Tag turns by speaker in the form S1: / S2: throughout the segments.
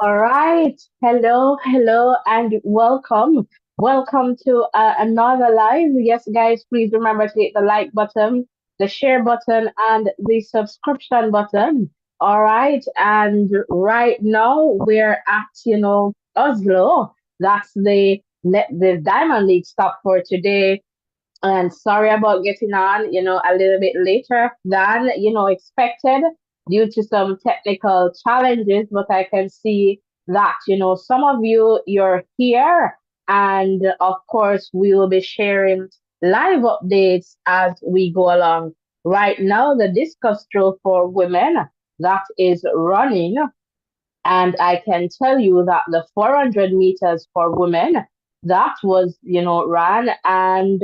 S1: All right. Hello, hello, and welcome. Welcome to another live. Yes, guys, please remember to hit the like button, the share button, and the subscription button. All right. And right now we're at, Oslo. That's the Diamond League stop for today. And sorry about getting on, a little bit later than, expected due to some technical challenges, but I can see that, some of you're here. And of course, we will be sharing live updates as we go along. Right now, the discus throw for women that is running, and I can tell you that the 400 meters for women, that was, ran. And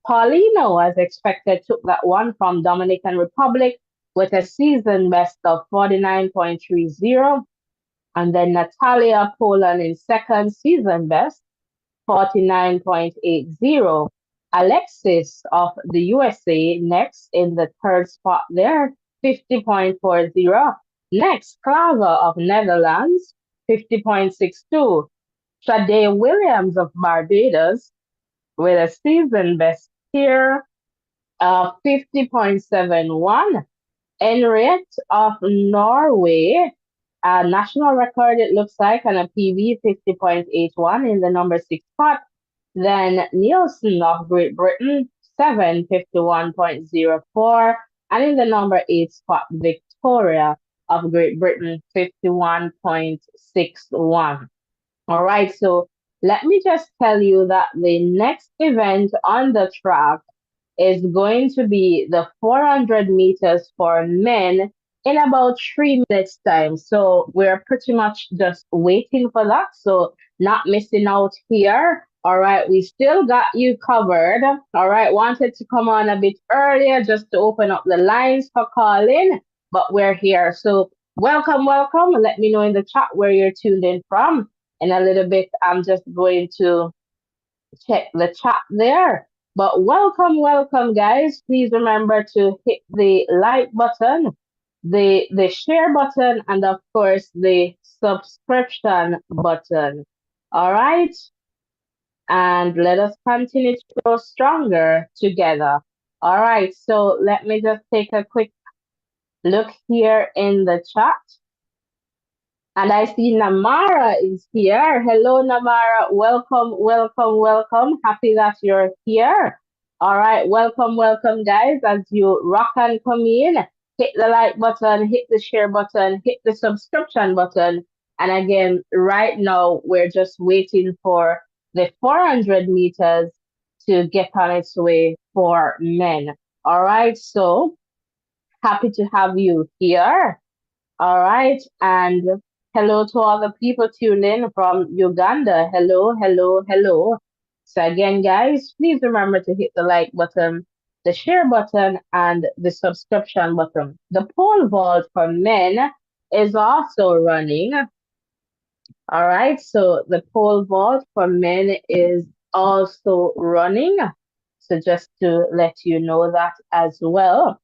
S1: Paulino, as expected, took that one from Dominican Republic with a season best of 49.30. And then Natalia Poland in second, season best 49.80. Alexis of the USA next in the third spot there, 50.40. Next, Clava of Netherlands, 50.62. Sade Williams of Barbados with a season best here of 50.71. Henriette of Norway, a national record it looks like, and a PB 50.81 in the number six spot. Then Nielsen of Great Britain, 751.04. And in the number eight spot, Victoria of Great Britain, 51.61. All right, so let me just tell you that the next event on the track is going to be the 400 meters for men in about 3 minutes time. So we're pretty much just waiting for that. So not missing out here. All right, we still got you covered. All right, wanted to come on a bit earlier just to open up the lines for calling, but we're here. So welcome, welcome. Let me know in the chat where you're tuned in from. In a little bit, I'm just going to check the chat there. But welcome, welcome, guys. Please remember to hit the like button, the share button, and of course the subscription button. All right, and let us continue to grow stronger together. All right, so let me just take a quick look here in the chat. And I see Namara is here. Hello, Namara. Welcome, welcome, welcome. Happy that you're here. All right, welcome, welcome, guys. As you rock and come in, hit the like button, hit the share button, hit the subscription button. And again, right now, we're just waiting for the 400 meters to get on its way for men. All right, so happy to have you here. All right. And hello to all the people tuning in from Uganda. Hello, hello, hello. So again, guys, please remember to hit the like button, the share button, and the subscription button. The pole vault for men is also running. All right. So the pole vault for men is also running. So just to let you know that as well.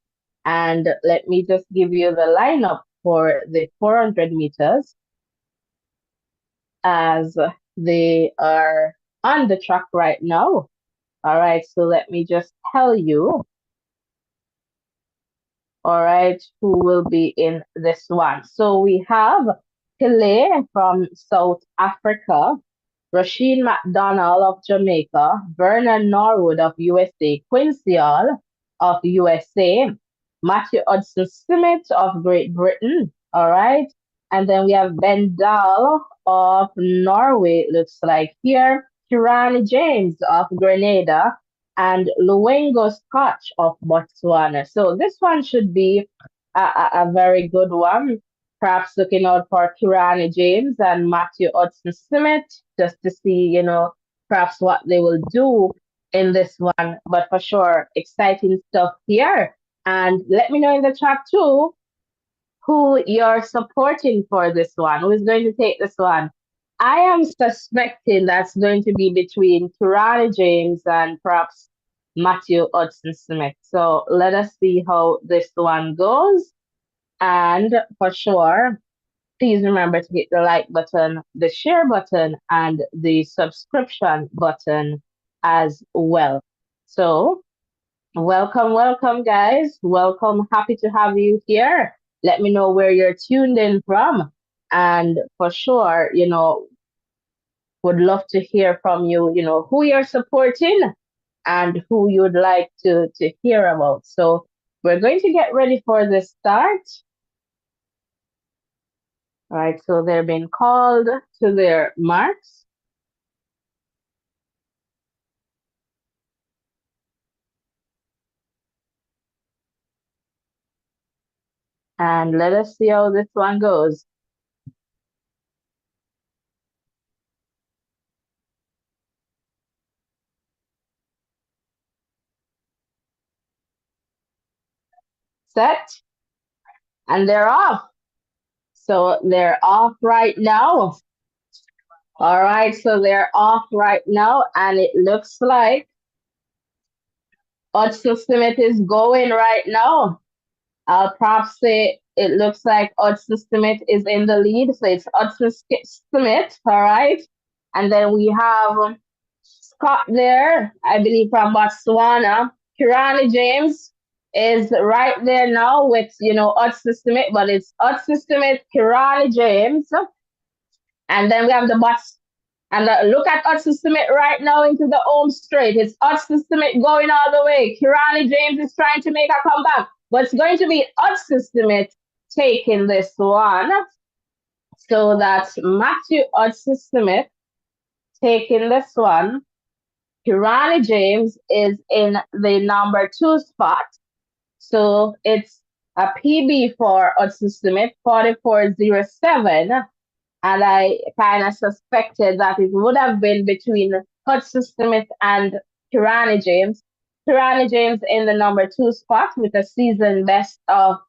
S1: And let me just give you the lineup for the 400 meters as they are on the track right now. All right, so let me just tell you, all right, who will be in this one. So we have Pele from South Africa, Rasheen McDonald of Jamaica, Vernon Norwood of USA, Quincy Hall of USA, Matthew Hudson Smith of Great Britain. All right. And then we have Ben Dahl of Norway, looks like here, Kirani James of Grenada, and Luengo Scotch of Botswana. So this one should be a very good one. Perhaps looking out for Kirani James and Matthew Hudson Smith just to see, perhaps what they will do in this one. But for sure, exciting stuff here. And let me know in the chat too who you're supporting for this one. Who is going to take this one? I am suspecting that's going to be between Kirani James and perhaps Matthew Hudson Smith. So let us see how this one goes. And for sure, please remember to hit the like button, the share button, and the subscription button as well. So, welcome, welcome, guys. Welcome. Happy to have you here. Let me know where you're tuned in from. And for sure, would love to hear from you, who you're supporting and who you'd like to hear about. So we're going to get ready for the start. All right, so they're being called to their marks. And let us see how this one goes. Set. And they're off. So they're off right now. All right, so they're off right now, and it looks like Hudson Smith is going right now. I'll perhaps say it looks like Hudson Smith is in the lead, so it's Hudson Smith, all right? And then we have Scott there, I believe from Botswana. Kirani James is right there now with, Hudson Smith, but it's Hudson Smith, Kirani James. And then we have the Bots. And look at Hudson Smith right now into the home straight. It's Hudson Smith going all the way. Kirani James is trying to make a comeback, but it's going to be Hudson Smith taking this one. So that's Matthew Hudson Smith taking this one. Kirani James is in the number 2 spot. So it's a PB for Hudson Smith, 44.07. And I kind of suspected that it would have been between Hudson Smith and Kirani James. Kirani James in the number 2 spot with a season best of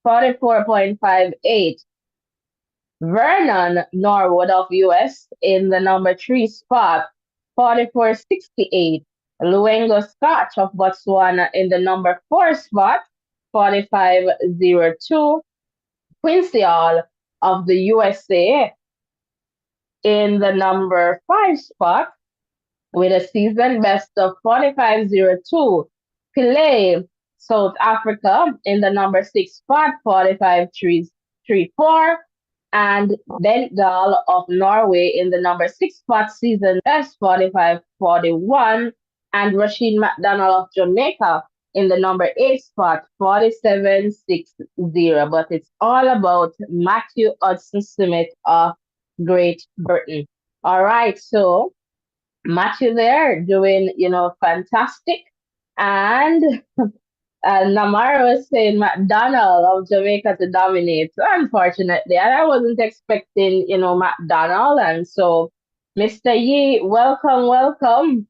S1: 44.58. Vernon Norwood of US in the number 3 spot, 44.68. Luengo Scotch of Botswana in the number 4 spot, 45.02. Quincy Hall of the USA in the number 5 spot with a season best of 45.02. Pillay, South Africa in the number 6 spot, 45.34. And Bentdal of Norway in the number 6 spot, season best 45.41. And Rashid McDonald of Jamaica in the number 8 spot, 47.60. But it's all about Matthew Hudson Smith of Great Britain. All right, so Matthew there doing, fantastic. And Namara was saying McDonald of Jamaica to dominate. So unfortunately, and I wasn't expecting, McDonald. And so, Mr. Yee, welcome, welcome.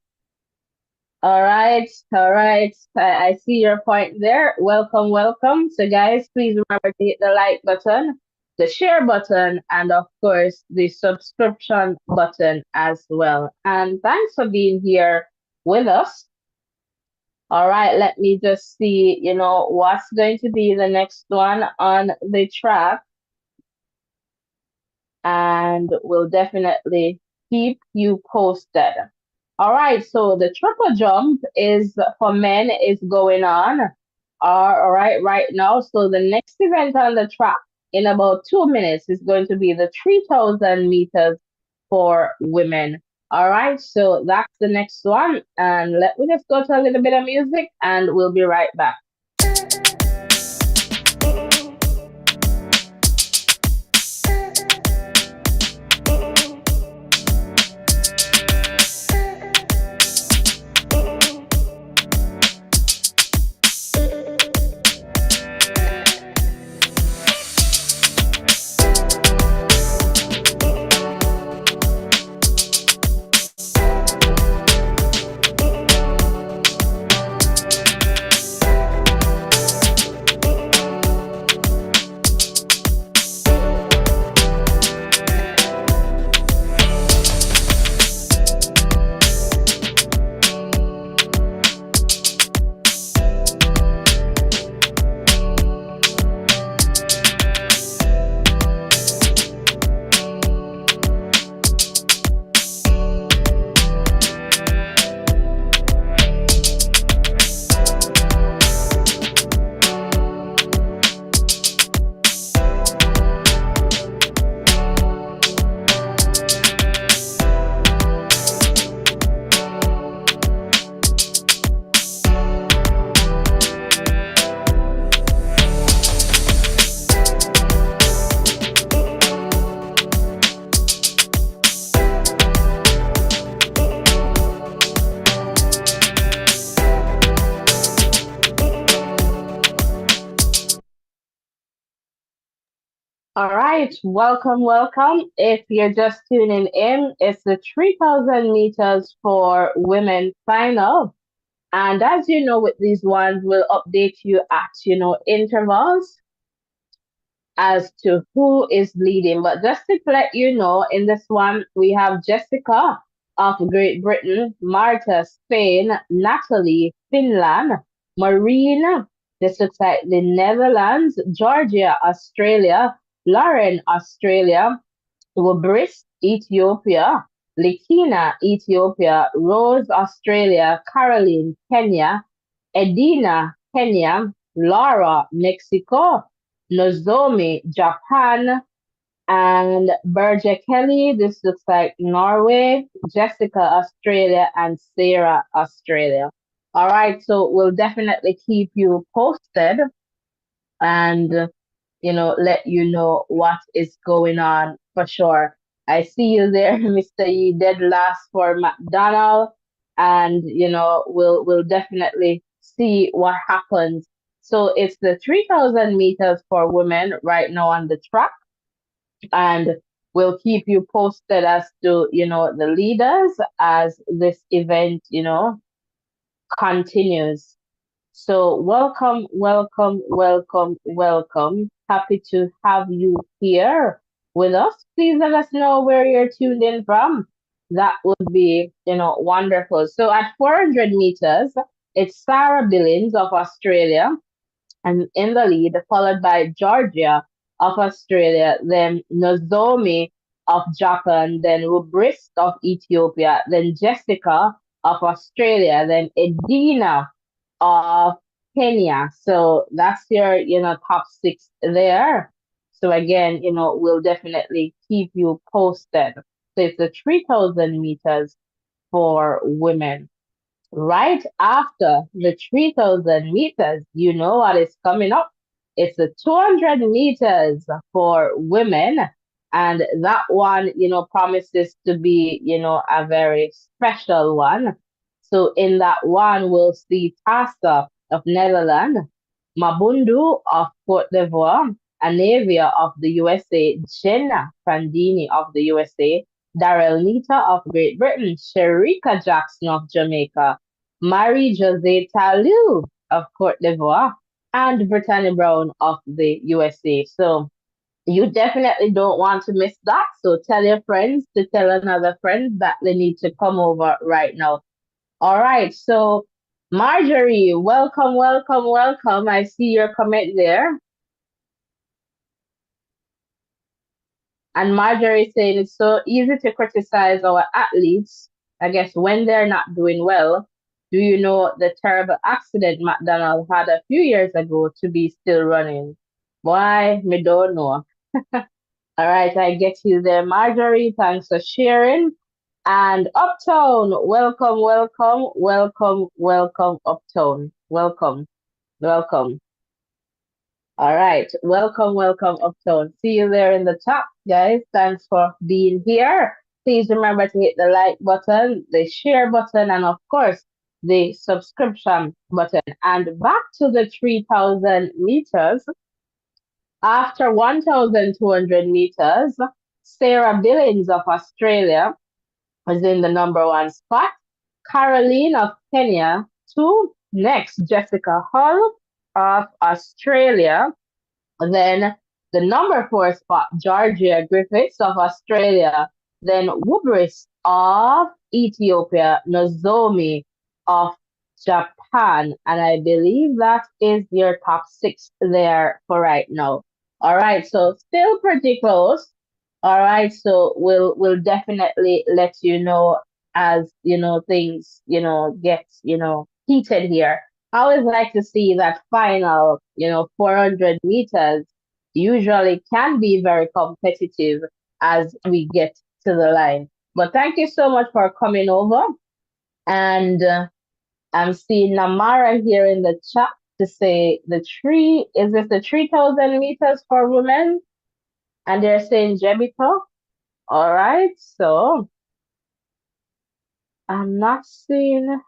S1: All right, all right. I see your point there. Welcome, welcome. So, guys, please remember to hit the like button, the share button, and of course, the subscription button as well. And thanks for being here with us. All right, let me just see, what's going to be the next one on the track. And we'll definitely keep you posted. All right, so the triple jump is for men is going on. All right, right now. So the next event on the track in about 2 minutes is going to be the 3,000 meters for women. All right, so that's the next one. And let me just go to a little bit of music and we'll be right back. All right, welcome, welcome. If you're just tuning in, it's the 3,000 meters for women final. And as you know, with these ones, we'll update you at, intervals as to who is leading. But just to let you know, in this one, we have Jessica of Great Britain, Marta, Spain, Natalie, Finland, Marina, this looks like the Netherlands, Georgia, Australia, Lauren, Australia, Wabris, Ethiopia, Likina, Ethiopia, Rose, Australia, Caroline, Kenya, Edina, Kenya, Laura, Mexico, Nozomi, Japan, and Berger Kelly, this looks like Norway, Jessica, Australia, and Sarah, Australia. All right, so we'll definitely keep you posted and let you know what is going on for sure. I see you there, Mr. Yi, dead last for McDonald, and we'll definitely see what happens. So it's the 3,000 meters for women right now on the track, and we'll keep you posted as to the leaders as this event continues. So welcome, welcome, welcome, welcome. Happy to have you here with us. Please let us know where you're tuned in from. That would be, wonderful. So at 400 meters, it's Sarah Billings of Australia and in the lead, followed by Georgia of Australia, then Nozomi of Japan, then Rubrist of Ethiopia, then Jessica of Australia, then Edina of Kenya. So that's your, top six there. So again, we'll definitely keep you posted. So it's the 3,000 meters for women. Right after the 3,000 meters, you know what is coming up. It's the 200 meters for women. And that one, promises to be, a very special one. So in that one, we'll see Tassa of Netherlands, Mabundu of Cote d'Ivoire, Anavia of the USA, Jenna Prandini of the USA, Daryl Nita of Great Britain, Sherika Jackson of Jamaica, Marie Jose Talu of Cote d'Ivoire, and Brittany Brown of the USA. So you definitely don't want to miss that. So tell your friends to tell another friend that they need to come over right now. All right. So Marjorie, welcome, welcome, welcome. I see your comment there. And Marjorie saying it's so easy to criticize our athletes, I guess, when they're not doing well. Do you know the terrible accident McDonald had a few years ago to be still running? Why, me don't know. All right, I get you there, Marjorie. Thanks for sharing. And Uptown, welcome, welcome, welcome, welcome, Uptown. Welcome, welcome. All right. Welcome, welcome, Uptown. See you there in the top, guys. Thanks for being here. Please remember to hit the like button, the share button, and of course, the subscription button. And back to the 3,000 meters. After 1,200 meters, Sarah Billings of Australia was in the number one spot. Caroline of Kenya, two. Next, Jessica Hull of Australia. Then the number four spot, Georgia Griffiths of Australia. Then Wubris of Ethiopia, Nozomi of Japan. And I believe that is your top six there for right now. All right, so still pretty close. All right, so we'll definitely let you know as things get heated here. I always like to see that final 400 meters usually can be very competitive as we get to the line. But thank you so much for coming over. And I'm seeing Namara here in the chat to say is this the 3,000 meters for women? And they're saying Jebito. All right, so I'm not seeing.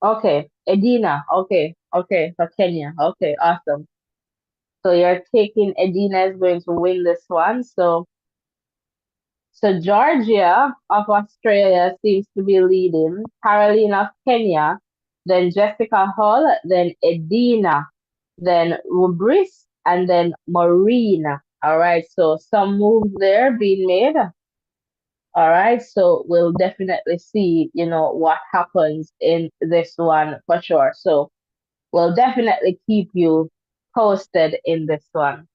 S1: Okay, Edina. Okay, okay, for Kenya. Okay, awesome. So you're taking Edina is going to win this one. So Georgia of Australia seems to be leading, Caroline of Kenya, then Jessica Hall, then Edina, then Rubris, and then Maureen. All right, so some moves there being made. All right, so we'll definitely see, what happens in this one for sure. So we'll definitely keep you posted in this one.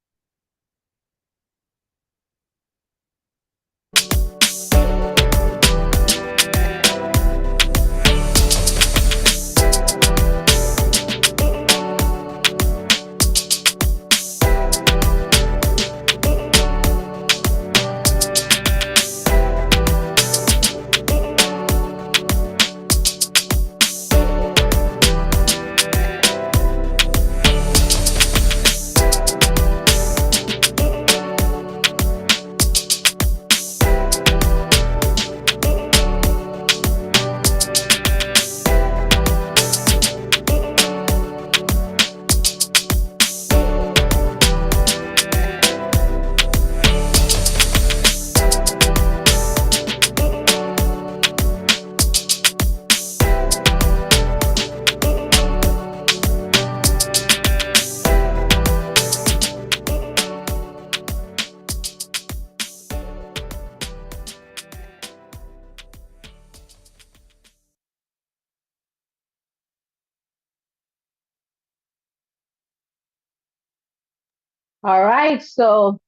S1: All right, so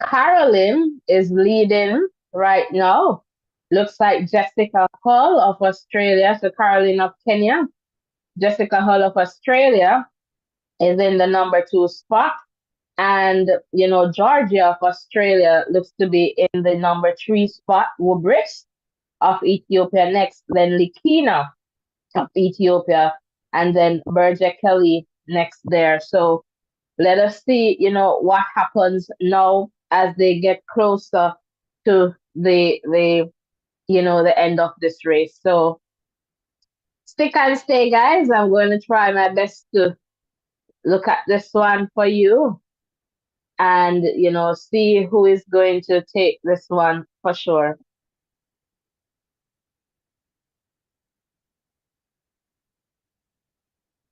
S1: Carolyn is leading right now. Looks like Jessica Hall of Australia, so Carolyn of Kenya. Jessica Hall of Australia is in the number 2 spot. And, Georgia of Australia looks to be in the number 3 spot. Wubris of Ethiopia next, then Likina of Ethiopia, and then Berger Kelly next there. So let us see, what happens now as they get closer to the end of this race. So stick and stay, guys. I'm going to try my best to look at this one for you and, see who is going to take this one for sure.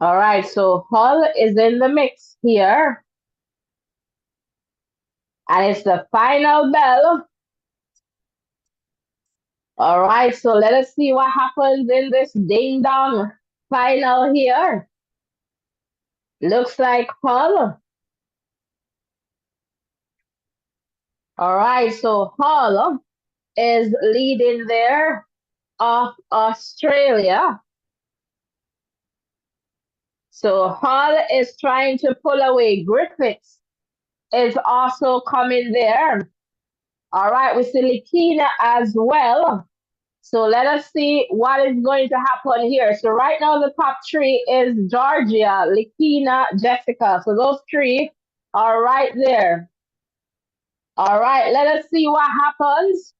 S1: All right, so Hull is in the mix here. And it's the final bell. All right, so let us see what happens in this ding dong final here. Looks like Hull. All right, so Hull is leading there of Australia. So Hull is trying to pull away. Griffiths is also coming there. All right, we see Likina as well. So let us see what is going to happen here. So right now the top three is Georgia, Likina, Jessica. So those three are right there. All right, let us see what happens.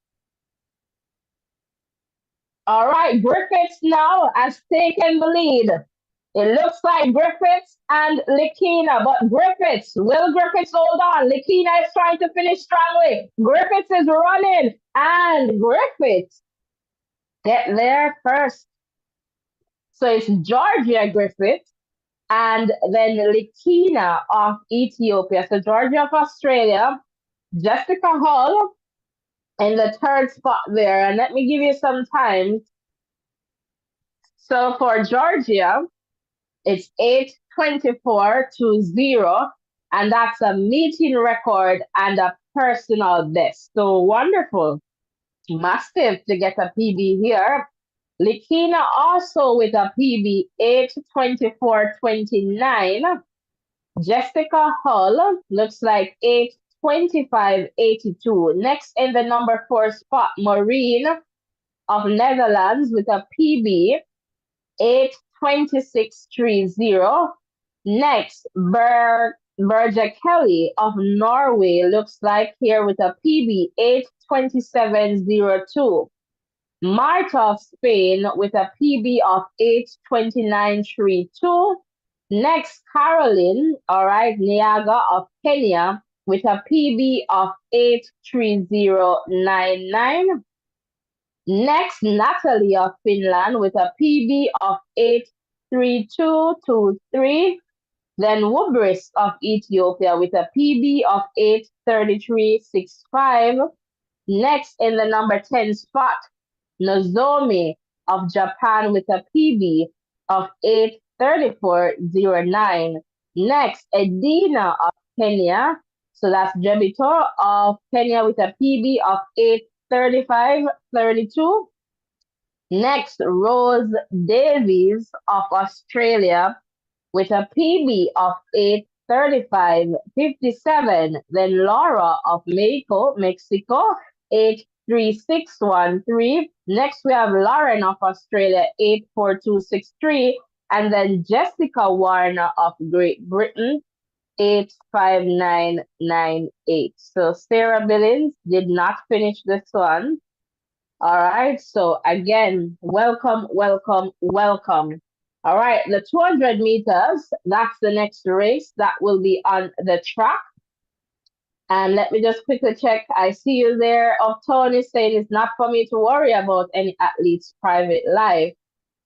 S1: All right, Griffiths now has taken the lead. It looks like Griffiths and Likina, but will Griffiths hold on? Likina is trying to finish strongly. Griffiths is running, and Griffiths get there first. So it's Georgia Griffiths and then Likina of Ethiopia. So Georgia of Australia, Jessica Hall in the third spot there. And let me give you some times. So for Georgia, it's 8:24 to 0, and that's a meeting record and a personal best. So wonderful. Massive to get a PB here. Likina also with a PB 8:24:29. Jessica Hall looks like 8:25:82. Next in the number 4 spot, Maureen of Netherlands with a PB 8:26:30. Next, Berger Kelly of Norway looks like here with a PB 8:27:02. Marta of Spain with a PB of 8:29:32. Next, Caroline, all right, Niaga of Kenya with a PB of 83099. Next, Natalie of Finland with a PB of 83223. Then Wubris of Ethiopia with a PB of 83365. Next, in the number 10 spot, Nozomi of Japan with a PB of 83409. Next, Edina of Kenya. So that's Jebito of Kenya with a PB of 83532. Next, Rose Davies of Australia with a PB of 83557. Then Laura of Mexico, 83613. Next, we have Lauren of Australia, 84263. And then Jessica Warner of Great Britain, 85998. So Sarah Billings did not finish this one. All right. So again, welcome, welcome, welcome. All right. The 200 meters, that's the next race that will be on the track. And let me just quickly check. I see you there. Oh, Tony saying it's not for me to worry about any athlete's private life.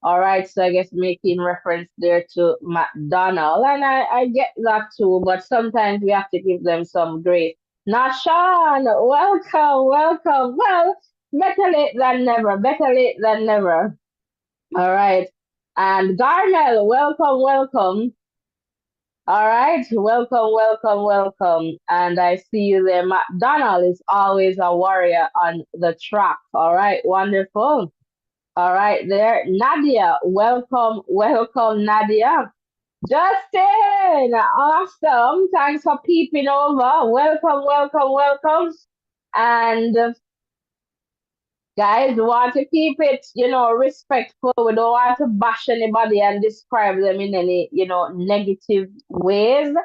S1: All right. So I guess making reference there to McDonald. And I get that too, but sometimes we have to give them some grace. Nashan, welcome, welcome. Well, better late than never. Better late than never. All right. And Garnell, welcome, welcome. All right. Welcome, welcome, welcome. And I see you there. McDonald is always a warrior on the track. All right. Wonderful. All right. There. Nadia, welcome, welcome, Nadia. Justin, awesome. Thanks for peeping over. Welcome, welcome, welcome. And guys, we want to keep it, respectful. We don't want to bash anybody and describe them in any, negative ways.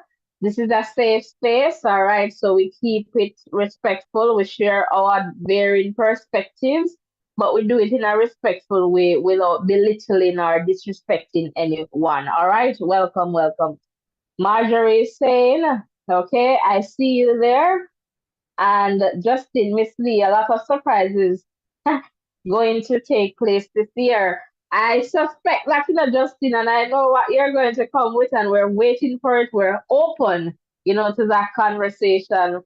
S1: This is a safe space, all right? So we keep it respectful. We share our varying perspectives, but we do it in a respectful way without belittling or disrespecting anyone, all right? Welcome, welcome. Marjorie is saying, okay, I see you there. And Justin, Miss Lee, a lot of surprises going to take place this year. I suspect that, Justin, and I know what you're going to come with, and we're waiting for it. We're open, to that conversation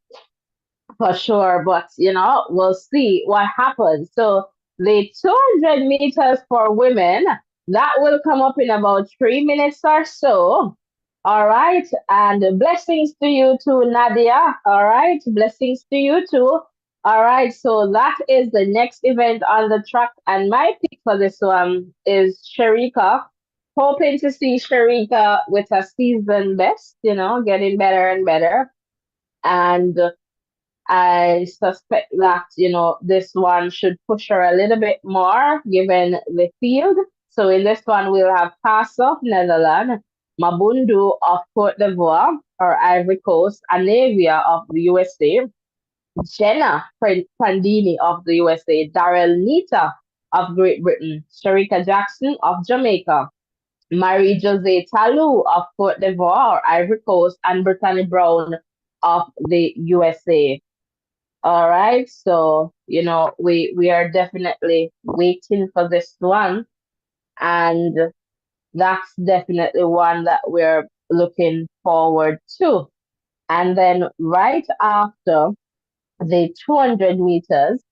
S1: for sure. But, we'll see what happens. So the 200 meters for women, that will come up in about 3 minutes or so. All right. And blessings to you too, Nadia. All right. Blessings to you too. All right. So that is the next event on the track. And my pick for this one is Sharika. Hoping to see Sharika with a season best, getting better and better. And I suspect that, this one should push her a little bit more given the field. So in this one, we'll have Pass of Netherlands, Mabundu of Cote d'Ivoire or Ivory Coast, Anavia of the USA, Jenna Pandini of the USA, Darrell Nita of Great Britain, Sharika Jackson of Jamaica, Marie Jose Talou of Cote d'Ivoire or Ivory Coast, and Brittany Brown of the USA. All right, so we are definitely waiting for this one, and that's definitely one that we're looking forward to. And then right after the 200 meters,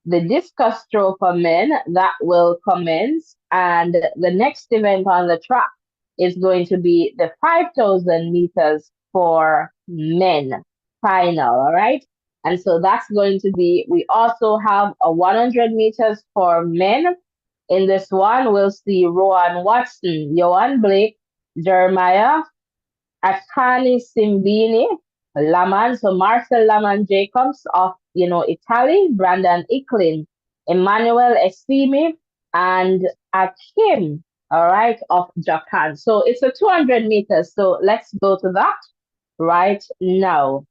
S1: the discus throw for men that will commence, and the next event on the track is going to be the 5,000 meters for men final. All right. And so that's going to be, we also have a 100 meters for men. In this one, we'll see Rowan Watson, Johan Blake, Jeremiah Akani Simbini, Laman, so Marcel Laman Jacobs of, Italy, Brandon Icklin, Emmanuel Esimi, and Akim, all right, of Japan. So it's a 200 meters. So let's go to that right now.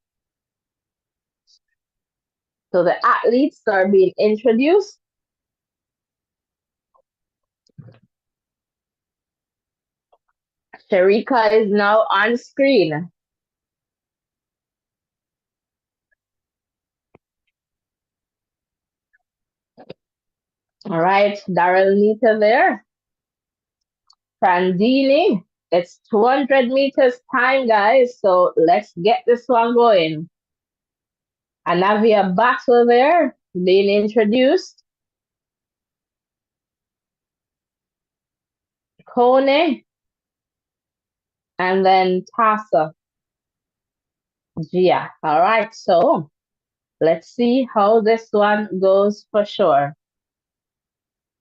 S1: So the athletes are being introduced. Sharika is now on screen. All right, Daryl Nita there. Prandini, it's 200 meters time, guys. So let's get this one going. Anavia Battle there being introduced. Kone, and then Tasa. Gia. All right, so let's see how this one goes for sure.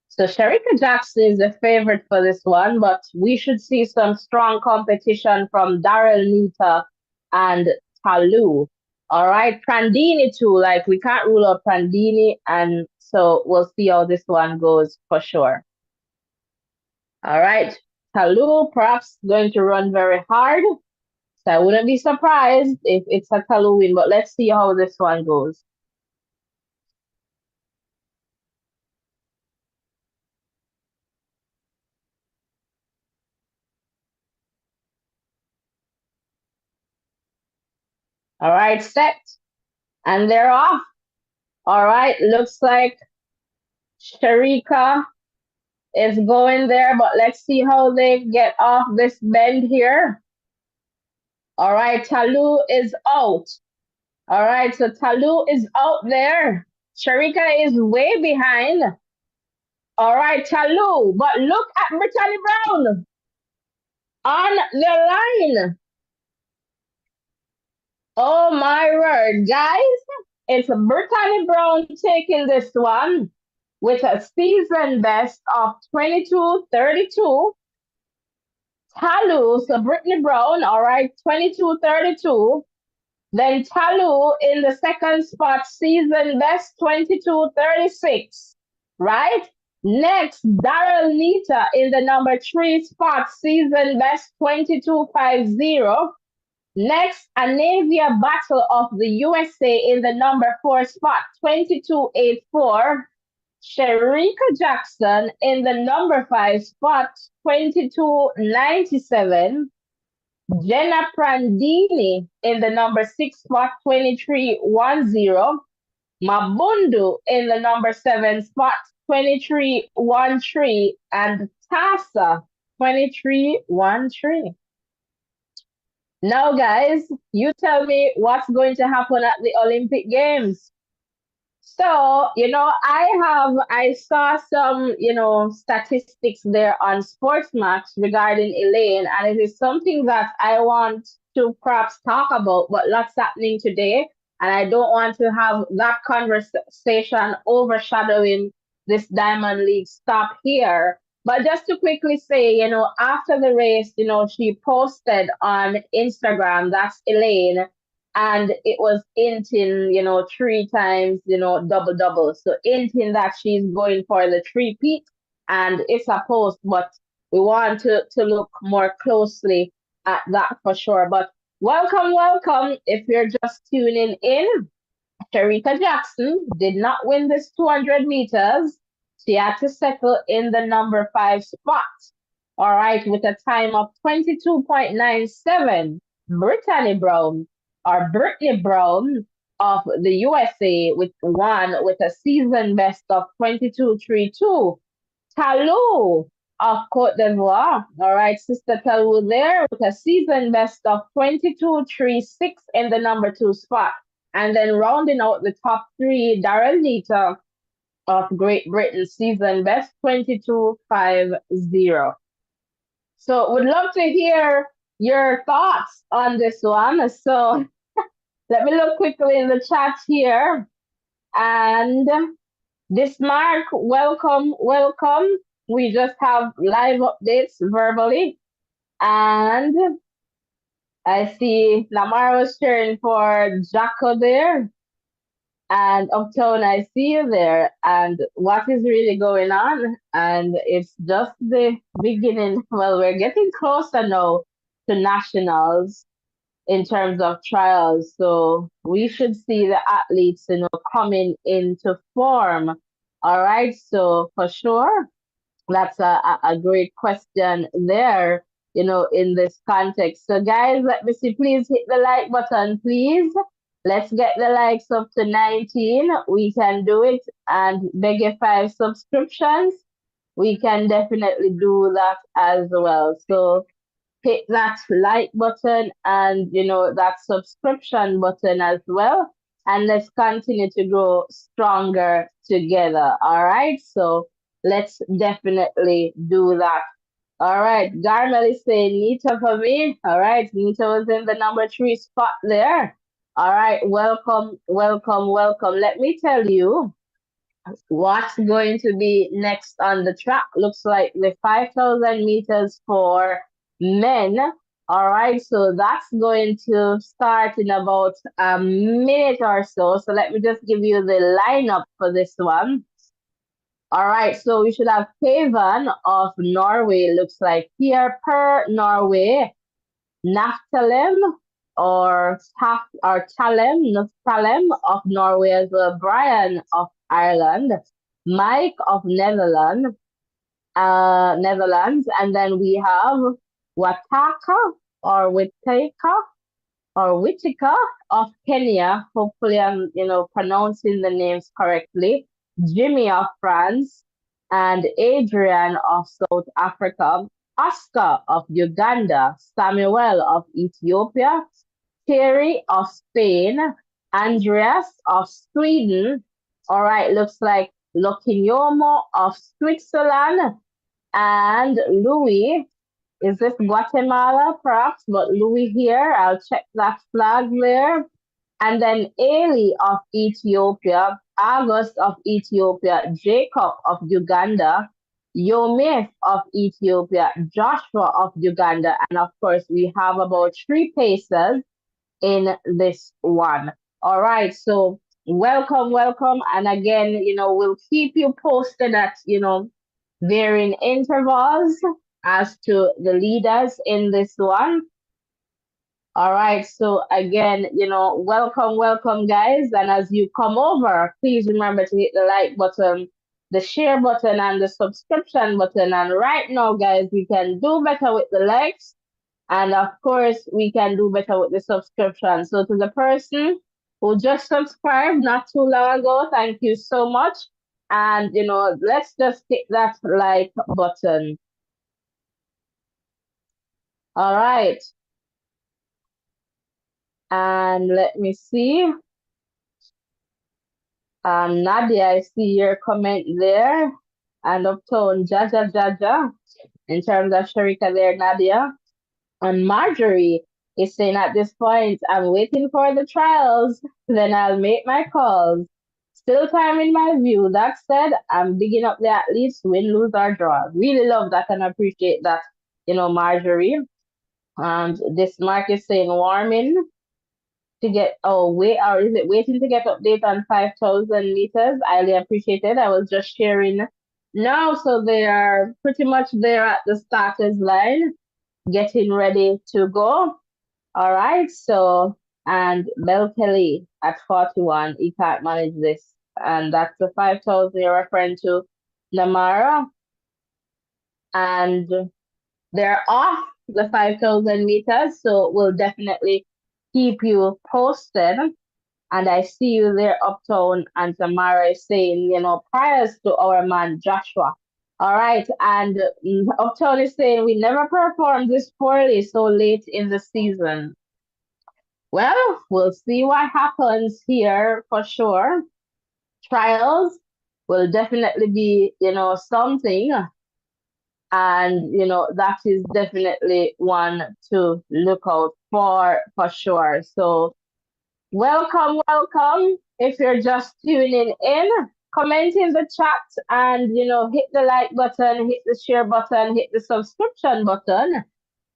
S1: So Sharika Jackson is the favorite for this one, but we should see some strong competition from Daryl Nita and Talu. All right, Prandini too. Like we can't rule out Prandini, and so we'll see how this one goes for sure. All right, Talu perhaps going to run very hard. So I wouldn't be surprised if it's a Talu win, but let's see how this one goes. All right, set. And they're off. All right, looks like Sharika is going there, but let's see how they get off this bend here. All right, Talu is out. All right, so Talu is out there. Sharika is way behind. All right, Talu, but look at Brittany Brown on the line. Oh my word, guys. It's Brittany Brown taking this one with a season best of 22:32. Talu, so Brittany Brown, all right, 22:32. Then Talu in the second spot, season best 22:36, right? Next, Daryl Nita in the number 3 spot, season best 22:50. Next, a Navia Battle of the USA in the number 4 spot, 22:84. Sharika Jackson in the number 5 spot, 22:97. Jenna Prandini in the number 6 spot, 23:10. Mabundu in the number 7 spot, 23:13. And Tasa, 23:13. Now, guys, you tell me what's going to happen at the Olympic Games. So, I saw some, statistics there on Sportsmax regarding Elaine, and it is something that I want to perhaps talk about, but lots happening today. And I don't want to have that conversation overshadowing this Diamond League stop here. But just to quickly say, after the race, she posted on Instagram, that's Elaine, and it was hinting, 3 times, double double. So hinting that she's going for the three-peat, and it's a post, but we want to look more closely at that for sure. But welcome, welcome. If you're just tuning in, Sharika Jackson did not win this 200 meters. She had to settle in the number 5 spot. All right, with a time of 22:97. Brittany Brown or Brittany Brown of the USA with a season best of 22:32. Talu of Cote d'Ivoire. All right, Sister Talu there with a season best of 22:36 in the number 2 spot. And then rounding out the top 3, Daryl Nita of Great Britain, season best 22:50. So would love to hear your thoughts on this one. So let me look quickly in the chat here. And this Mark, welcome, welcome. We just have live updates verbally. And I see Lamar was cheering for Jacko there. And Uptown, I see you there. And what is really going on? And it's just the beginning. Well, we're getting closer now to nationals in terms of trials. So we should see the athletes, coming into form. All right. So for sure, that's a great question there. in this context. So guys, let me see, please hit the like button, please. Let's get the likes up to 19. We can do it. And beg your 5 subscriptions. We can definitely do that as well. So hit that like button and that subscription button as well, and let's continue to grow stronger together. All right, so let's definitely do that. All right, Garmel is saying Nita for me. All right, Nita was in the number 3 spot there. All right, welcome, welcome, welcome. Let me tell you what's going to be next on the track. Looks like the 5,000 meters for men. All right, so that's going to start in about a minute or so. So let me just give you the lineup for this one. All right, so we should have Haven of Norway, looks like here, per Norway. Naftalem or Talem of Norway as well, Brian of Ireland, Mike of Netherlands, and then we have Wataka or Whitaker of Kenya. Hopefully, I'm pronouncing the names correctly. Jimmy of France, and Adrian of South Africa. Oscar of Uganda, Samuel of Ethiopia, Terry of Spain, Andreas of Sweden. All right, looks like Lokinyomo of Switzerland, and Louis. Is this Guatemala, perhaps? But Louis here, I'll check that flag there. And then Ali of Ethiopia, August of Ethiopia, Jacob of Uganda, Yomith of Ethiopia, Joshua of Uganda, and of course we have about 3 pacers in this one. All right, so welcome, welcome, and again, we'll keep you posted at varying intervals as to the leaders in this one. All right, so again, welcome, welcome, guys. And as you come over, please remember to hit the like button, the share button, and the subscription button. And right now, guys, we can do better with the likes. And of course, we can do better with the subscription. So to the person who just subscribed not too long ago, thank you so much. And, let's just hit that like button. All right. And let me see. Nadia, I see your comment there. And Uptone, Jaja Jaja, in terms of Sharika there, Nadia. And Marjorie is saying at this point, I'm waiting for the trials, then I'll make my calls. Still time in my view. That said, I'm digging up the athletes, win, lose, or draw. Really love that and appreciate that, Marjorie. And this Mark is saying warming to get wait, or is it waiting to get update on 5,000 meters? Highly appreciated. I was just sharing now, so they are pretty much there at the starters line, getting ready to go. All right, so and Bell Kelly at 41, he can't manage this, and that's the 5,000 you're referring to, Namara, and they're off the 5,000 meters, so we'll definitely keep you posted. And I see you there, Uptown, and Tamara is saying, prayers to our man Joshua. All right, and Uptown is saying we never performed this poorly so late in the season. Well, we'll see what happens here for sure. Trials will definitely be, something. And, that is definitely one to look out for sure. So welcome, welcome. If you're just tuning in, comment in the chat and, hit the like button, hit the share button, hit the subscription button.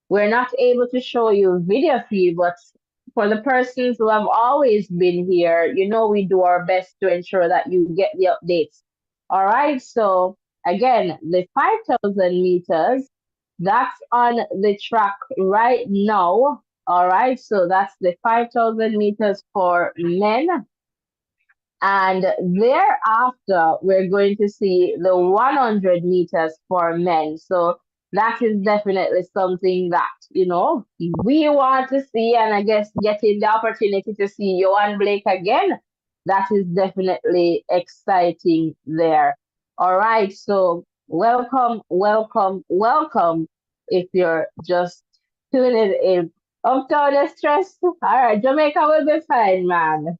S1: We're not able to show you video feed, but for the persons who have always been here, we do our best to ensure that you get the updates. All right, so again, the 5,000 meters, that's on the track right now. All right, so that's the 5,000 meters for men. And thereafter, we're going to see the 100 meters for men. So that is definitely something that, we want to see. And I guess getting the opportunity to see Johan Blake again, that is definitely exciting there. All right. So welcome, welcome, welcome. If you're just tuning in, Uptown is stressed. All right. Jamaica will be fine, man.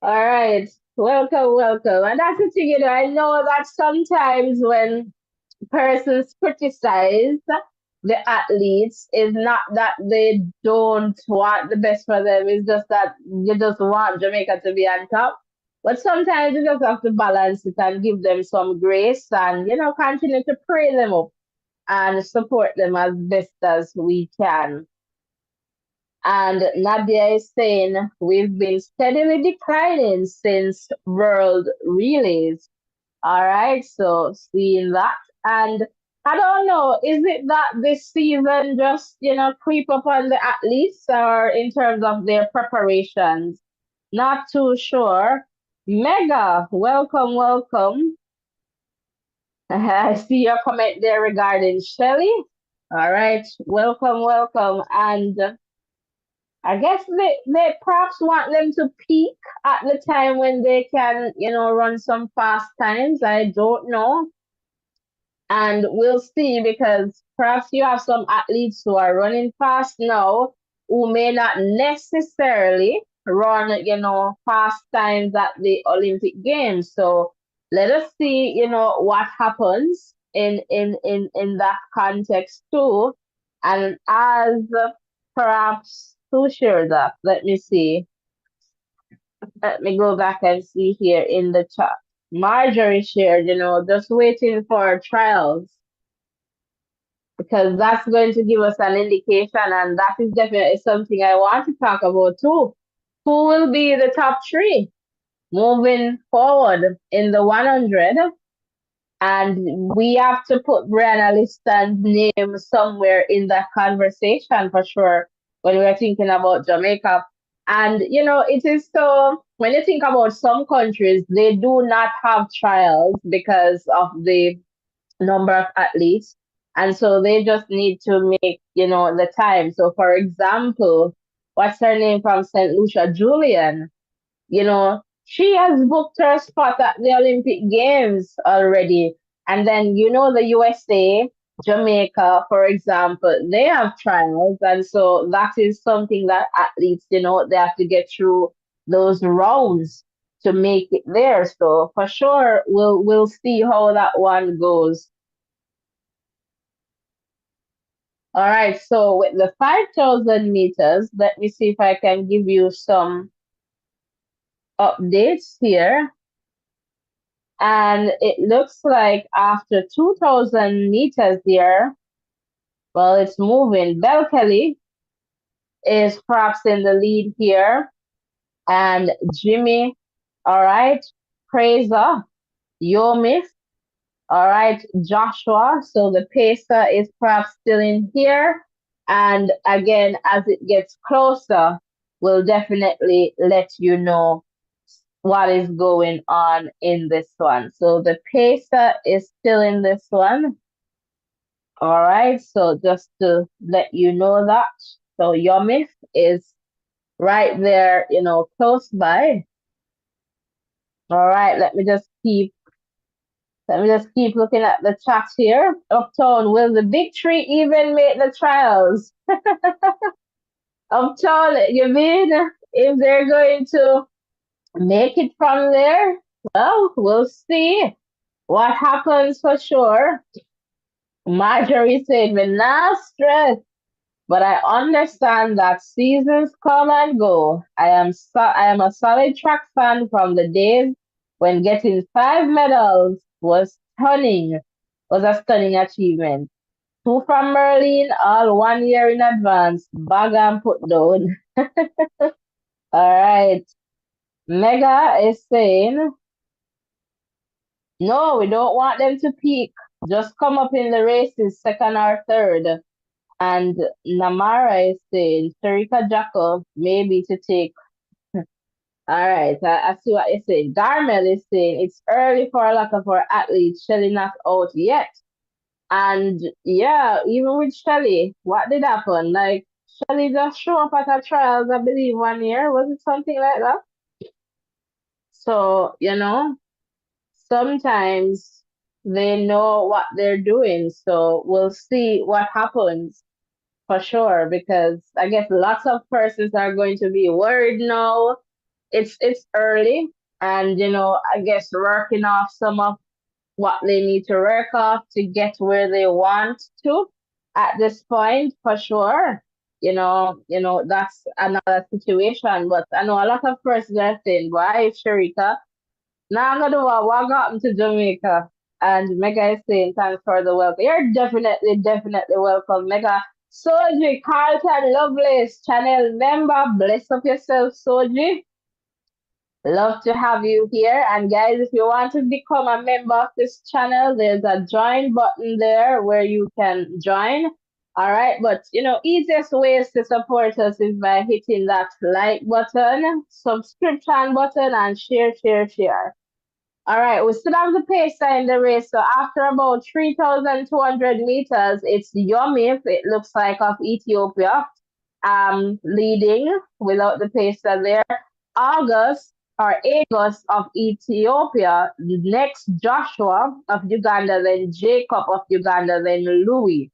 S1: All right. Welcome, welcome. And that's the thing, I know that sometimes when persons criticize the athletes, is not that they don't want the best for them, it's just that you just want Jamaica to be on top. But sometimes you just have to balance it and give them some grace and, continue to pray them up and support them as best as we can. And Nadia is saying we've been steadily declining since World Relays. All right, so seeing that, and I don't know, is it that this season just creep up on the athletes, or in terms of their preparations? Not too sure. Mega, welcome, welcome. I see your comment there regarding Shelly. All right, welcome, welcome, and I guess they perhaps want them to peak at the time when they can, run some fast times. I don't know. And we'll see, because perhaps you have some athletes who are running fast now who may not necessarily run, fast times at the Olympic Games. So let us see, what happens in that context too. And as perhaps who shared that? Let me see. Let me go back and see here in the chat. Marjorie shared, just waiting for trials, because that's going to give us an indication, and that is definitely something I want to talk about too. Who will be the top three moving forward in the 100? And we have to put Brianna Liston's name somewhere in that conversation for sure when we're thinking about Jamaica. And, it is so, when you think about some countries, they do not have trials because of the number of athletes. And so they just need to make, the time. So for example, what's her name from St. Lucia? Julian, she has booked her spot at the Olympic Games already. And then, the USA, Jamaica, for example, they have trials. And so that is something that athletes, they have to get through those rounds to make it there. So for sure, we'll see how that one goes. All right, so with the 5,000 meters, let me see if I can give you some updates here. And it looks like after 2,000 meters here, well, it's moving. Belkelly is perhaps in the lead here. And Jimmy, all right, Fraser, Yomif, all right, Joshua. So the pacer is perhaps still in here. And again, as it gets closer, we'll definitely let you know what is going on in this one. So the pacer is still in this one. All right, so just to let you know that. So Yomif is right there, close by. All right, let me just keep looking at the chat here. Uptown, will the big three even make the trials? Uptown, you mean if they're going to make it from there? Well, we'll see what happens for sure. Marjorie said, "Me not stress, but I understand that seasons come and go. I am a solid track fan from the days when getting 5 medals was a stunning achievement. Two from Merlin, all 1 year in advance. Bag and put down." All right. Mega is saying, no, we don't want them to peak. Just come up in the races, second or third. And Namara is saying, Sharika Jacko, maybe to take. All right, I see what you're saying. Garmel is saying, it's early for a lot of our athletes. Shelly not out yet. And yeah, even with Shelly, what did happen? Like Shelly just show up at her trials, I believe 1 year. Was it something like that? So, sometimes they know what they're doing. So we'll see what happens for sure, because I guess lots of persons are going to be worried now. It's early, and I guess working off some of what they need to work off to get where they want to at this point for sure. That's another situation. But I know a lot of persons are saying, why Sharika? Now I'm gonna walk up to Jamaica, and Mega is saying thanks for the welcome. You're definitely welcome, Mega. Soji, Carlton, Lovelace, channel member, bless up yourself, Soji. Love to have you here. And guys, if you want to become a member of this channel, there's a join button there where you can join. All right, but easiest ways to support us is by hitting that like button, subscription button, and share. All right, we still have the pace in the race. So after about 3,200 meters, it's Yomif, it looks like, of Ethiopia, leading without the pacer there. August or Agos of Ethiopia, next Joshua of Uganda, then Jacob of Uganda, then Louis.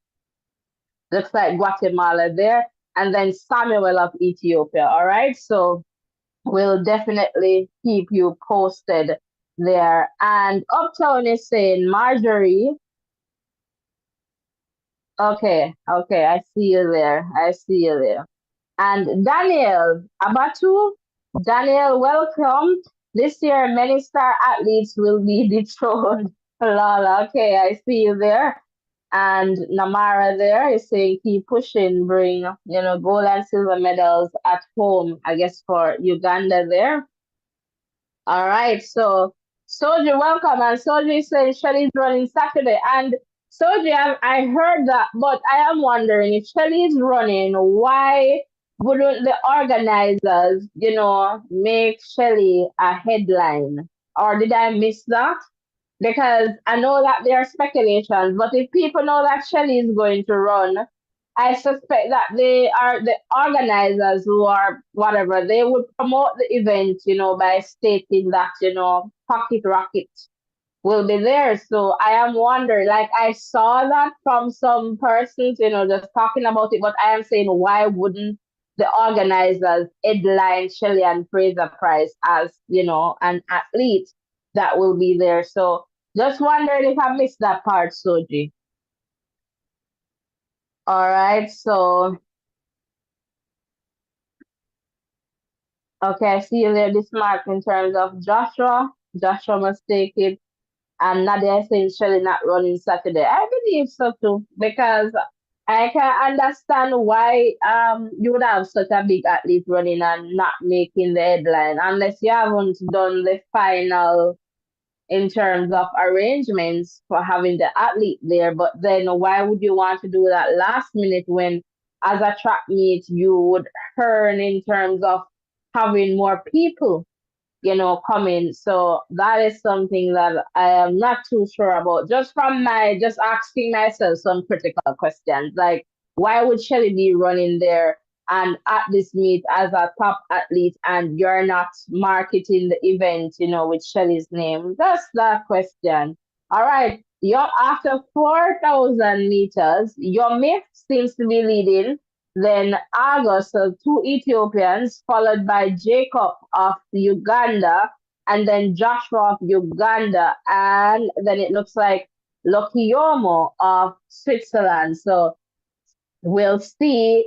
S1: Looks like Guatemala there, and then Samuel of Ethiopia. All right, so we'll definitely keep you posted there. And Uptown is saying, Marjorie, okay, I see you there. And Daniel Abatu, Daniel, welcome. This year, many star athletes will be dethroned. Lala, okay, I see you there. And Namara there is saying keep pushing, bring, gold and silver medals at home, I guess, for Uganda there. All right, so Soji, welcome. And Soji says Shelly's running Saturday. And Soji, I heard that, but I am wondering if Shelly's running, why wouldn't the organizers, make Shelly a headline? Or did I miss that? Because I know that there are speculations, but if people know that Shelly is going to run, I suspect that they are the organizers who are whatever. They would promote the event, by stating that, Pocket Rocket will be there. So I am wondering, like I saw that from some persons, just talking about it, but I am saying, why wouldn't the organizers headline Shelly and Fraser Price as, an athlete that will be there? So just wondering if I missed that part, Soji. All right, so okay, I see you there this mark in terms of Joshua. Joshua must take it. And Nadia is saying Shelly not running Saturday. I believe so too, because I can understand why you would have such a big athlete running and not making the headline unless you haven't done the final in terms of arrangements for having the athlete there. But then why would you want to do that last minute when as a track meet you would earn in terms of having more people coming. So that is something that I am not too sure about. Just from my just asking myself some critical questions, like why would Shelly be running there and at this meet as a top athlete, and you're not marketing the event, with Shelly's name? That's that question. All right. You're after 4,000 meters. Your myth seems to be leading, then August, so two Ethiopians, followed by Jacob of Uganda, and then Joshua of Uganda, and then it looks like Lokiyomo of Switzerland. So we'll see,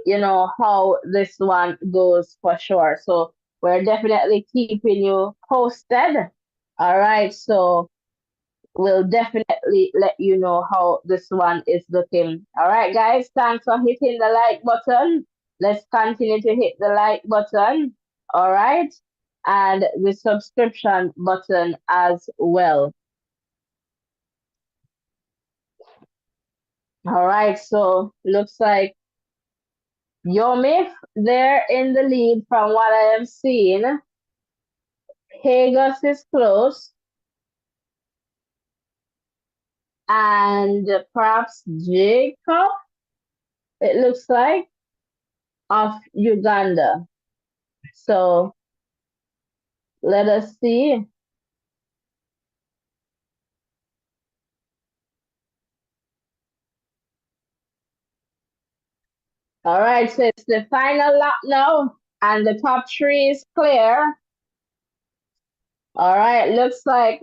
S1: how this one goes for sure. So we're definitely keeping you posted. All right, so we'll definitely let you know how this one is looking. All right, guys, thanks for hitting the like button. Let's continue to hit the like button. All right, and the subscription button as well. All right, so looks like Yomif there in the lead from what I am seeing. Hagus is close. and perhaps Jacob, it looks like, of Uganda. So let us see. All right, so it's the final lap now, and the top three is clear. All right, looks like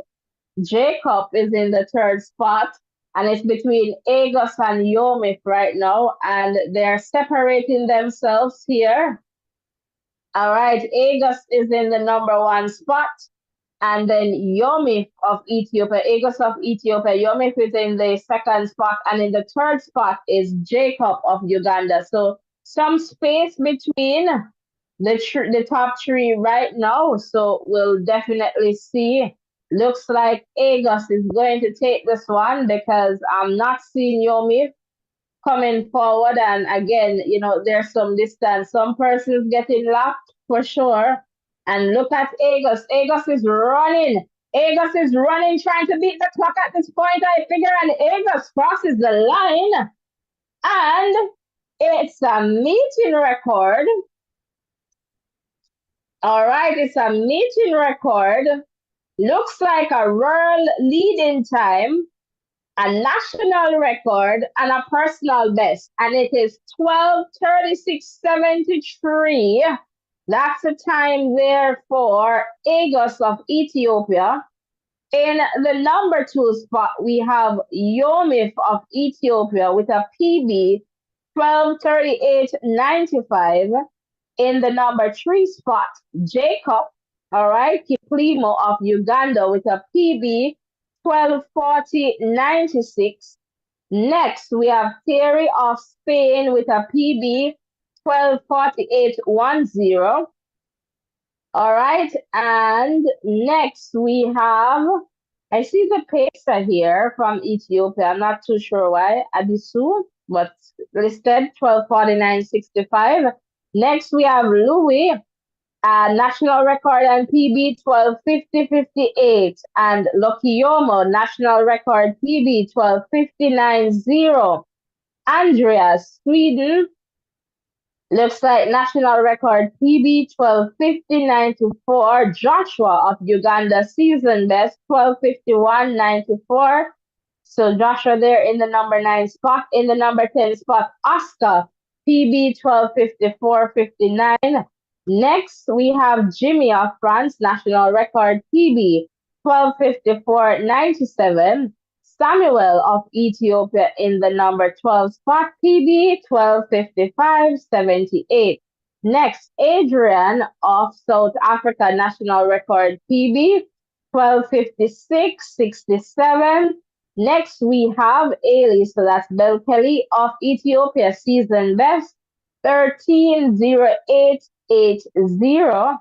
S1: Jacob is in the third spot, and it's between Agos and Yomif right now, and they're separating themselves here. All right, Agos is in the number one spot, and then Yomif of Ethiopia, Agos of Ethiopia, Yomif is in the second spot, and in the third spot is Jacob of Uganda. So some space between the top three right now. So we'll definitely see. Looks like Agos is going to take this one because I'm not seeing Yomif coming forward. And again, there's some distance. Some persons getting lapped for sure. And look at Agos. Agos is running. Agos is running, trying to beat the clock at this point, I figure. And Agos crosses the line. And it's a meeting record. All right, it's a meeting record. Looks like a world leading time, a national record, and a personal best. And it is 12:36:73. That's the time there for Agos of Ethiopia. In the number two spot, we have Yomif of Ethiopia with a PB 12:38:95. In the number three spot, Jacob, all right, Kiplimo of Uganda with a PB 12:40:96. Next, we have Terry of Spain with a PB 12:48:10. All right, and next we have, I see the pacer here from Ethiopia. I'm not too sure why, Abisu, but listed 12:49:65. Next, we have Louis, national record and PB 12:50:58, and Lokiyomo, national record PB 12:59:0. Andreas, Sweden, looks like national record PB 12:50:94. Joshua of Uganda, season best 12:51:94. So Joshua there in the number 9 spot. In the number 10 spot, Oscar, PB 12:54:59. Next, we have Jimmy of France, national record PB 12:54:97. Samuel of Ethiopia in the number 12 spot, PB 12:55:78. Next, Adrian of South Africa, national record PB 12:56:67. Next, we have Ali, so that's Belkeli of Ethiopia, season best 13:08:80.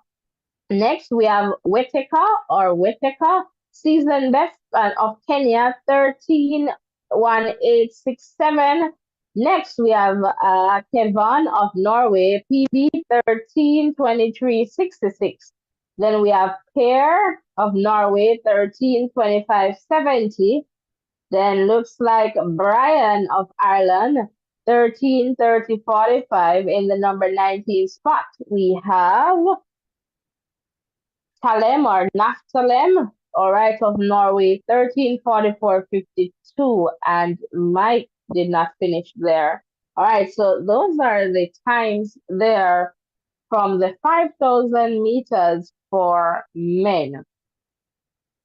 S1: Next, we have Weteka, season best of Kenya, 13:18:67. Next, we have Kevin of Norway, PB 13:23:66. Then we have Per of Norway, 13:25:70. Then looks like Brian of Ireland, 13:30:45 in the number 19 spot. We have Talem or Naftalem, all right, of Norway, 13:44:52, and Mike did not finish there. All right, so those are the times there from the 5,000 meters for men.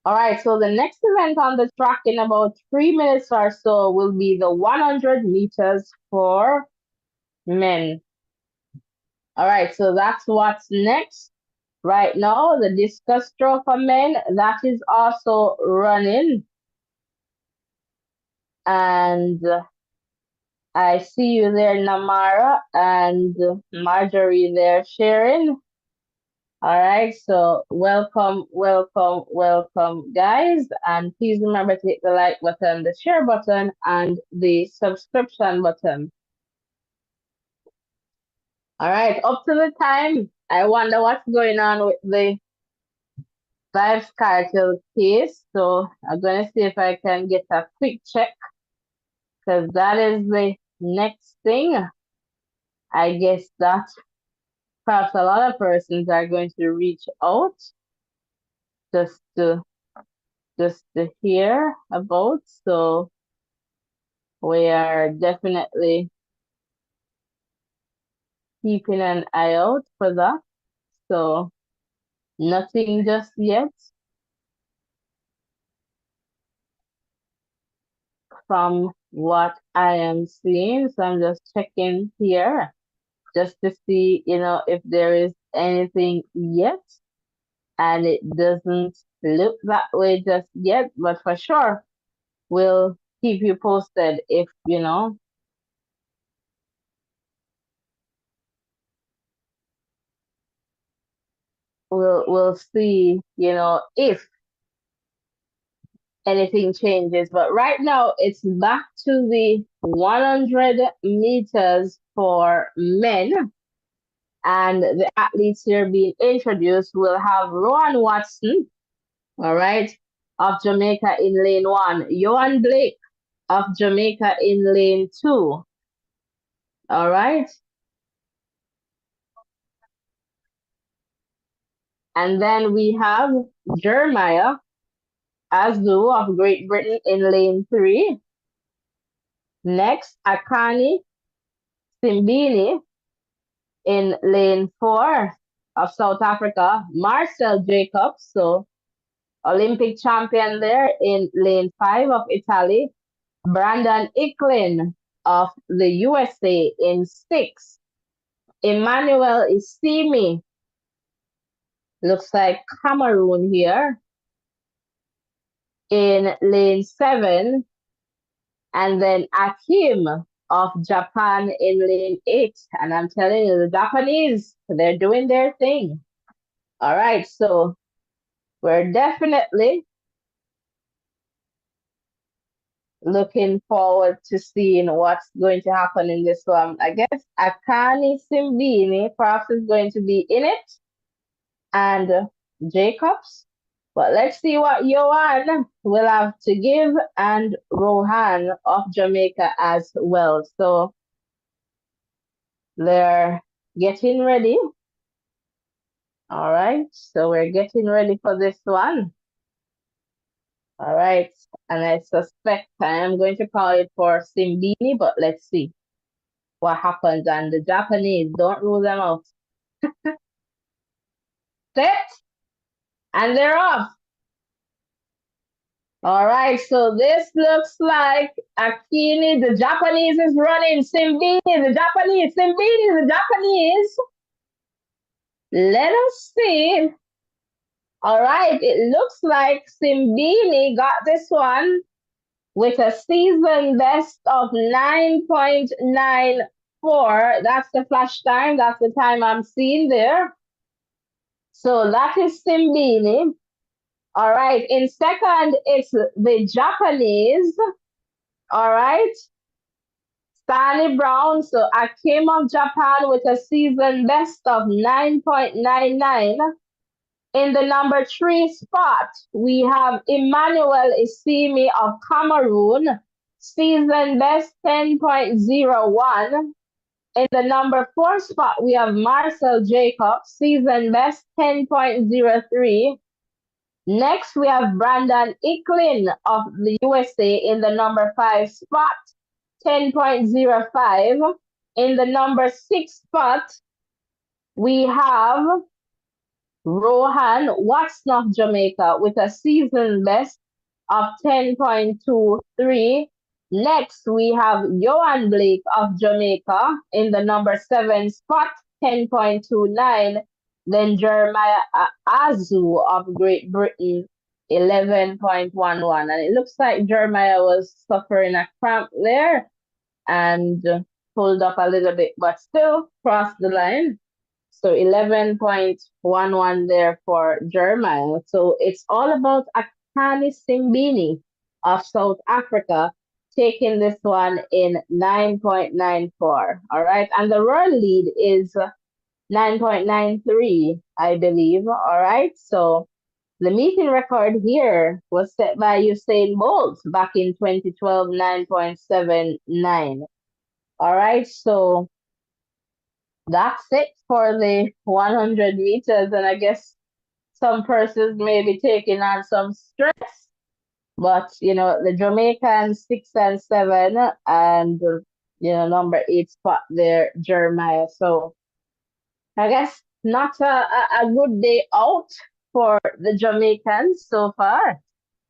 S1: All right, so the next event on the track in about 3 minutes or so will be the 100 meters for men. All right, so that's what's next. Right now, the discus throw for men, that is also running. And I see you there, Namara, and Marjorie there sharing. All right, so welcome, guys. And please remember to hit the like button, the share button, and the subscription button. All right, up to the time. I wonder what's going on with the Vibes cartel case. So I'm gonna see if I can get a quick check because that is the next thing. I guess that perhaps a lot of persons are going to reach out just to hear about. So we are definitely keeping an eye out for that. So nothing just yet from what I am seeing. So I'm just checking here just to see, if there is anything yet. And it doesn't look that way just yet, but for sure, we'll keep you posted if, we'll see, if anything changes. But right now, it's back to the 100 meters for men. And the athletes here being introduced will have Rowan Watson, all right, of Jamaica in lane one, Johan Blake of Jamaica in lane two, all right. And then we have Jeremiah Azu of Great Britain in lane three. Next, Akani Simbini in lane four of South Africa. Marcel Jacobs, so Olympic champion there in lane five of Italy. Brandon Icklin of the USA in six. Emmanuel Isimi, looks like Cameroon here, in lane seven. And then Akim of Japan in lane eight. And I'm telling you, the Japanese, they're doing their thing. All right, so we're definitely looking forward to seeing what's going to happen in this one. I guess Akani Simbini perhaps is going to be in it, and Jacobs. But let's see what Johan will have to give, and Rohan of Jamaica as well. So they're getting ready. All right, so we're getting ready for this one. All right, and I suspect I am going to call it for Simbini, but let's see what happens. And the Japanese, don't rule them out. Set, and they're off. All right, so this looks like Akini, the Japanese is running. Simbini, the Japanese, Simbini, the Japanese. Let us see. All right, it looks like Simbini got this one with a season best of 9.94. That's the flash time. That's the time I'm seeing there. So that is Simbini. All right, in second, it's the Japanese. All right. Stanley Brown, so I came of Japan with a season best of 9.99. In the number three spot, we have Emmanuel Isimi of Cameroon, season best 10.01. In the number four spot, we have Marcel Jacob, season best 10.03. Next, we have Brandon Icklin of the USA in the number five spot, 10.05. In the number six spot, we have Rohan Watson of Jamaica with a season best of 10.23. Next, we have Johan Blake of Jamaica in the number seven spot, 10.29. Then Jeremiah Azu of Great Britain, 11.11. And it looks like Jeremiah was suffering a cramp there and pulled up a little bit, but still crossed the line. So 11.11 there for Jeremiah. So it's all about Akani Simbini of South Africa taking this one in 9.94. All right. And the world lead is 9.93, I believe. All right. So The meeting record here was set by Usain Bolt back in 2012, 9.79. All right, so that's it for the 100 meters. And I guess some persons may be taking on some stress, but the Jamaicans 6 and 7, and number 8 spot there, Jeremiah. So I guess not a good day out for the Jamaicans so far.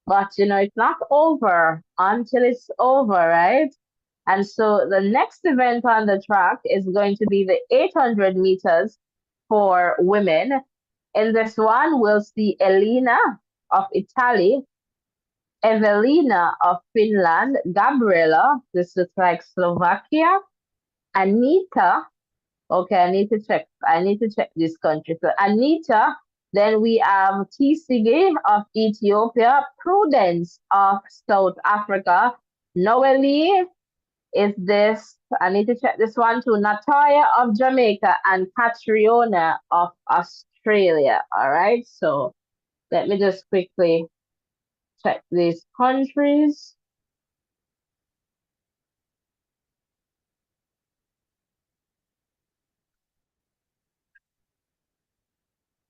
S1: But it's not over until it's over, right? And so the next event on the track is going to be the 800 meters for women. In this one, we'll see Elena of Italy, Evelina of Finland, Gabriela, this looks like Slovakia, Anita. Okay, I need to check this country. So Anita, then we have Tsige of Ethiopia, Prudence of South Africa, Noeli is this, I need to check this one too, Natalia of Jamaica, and Catriona of Australia. All right, so let me just quickly check these countries.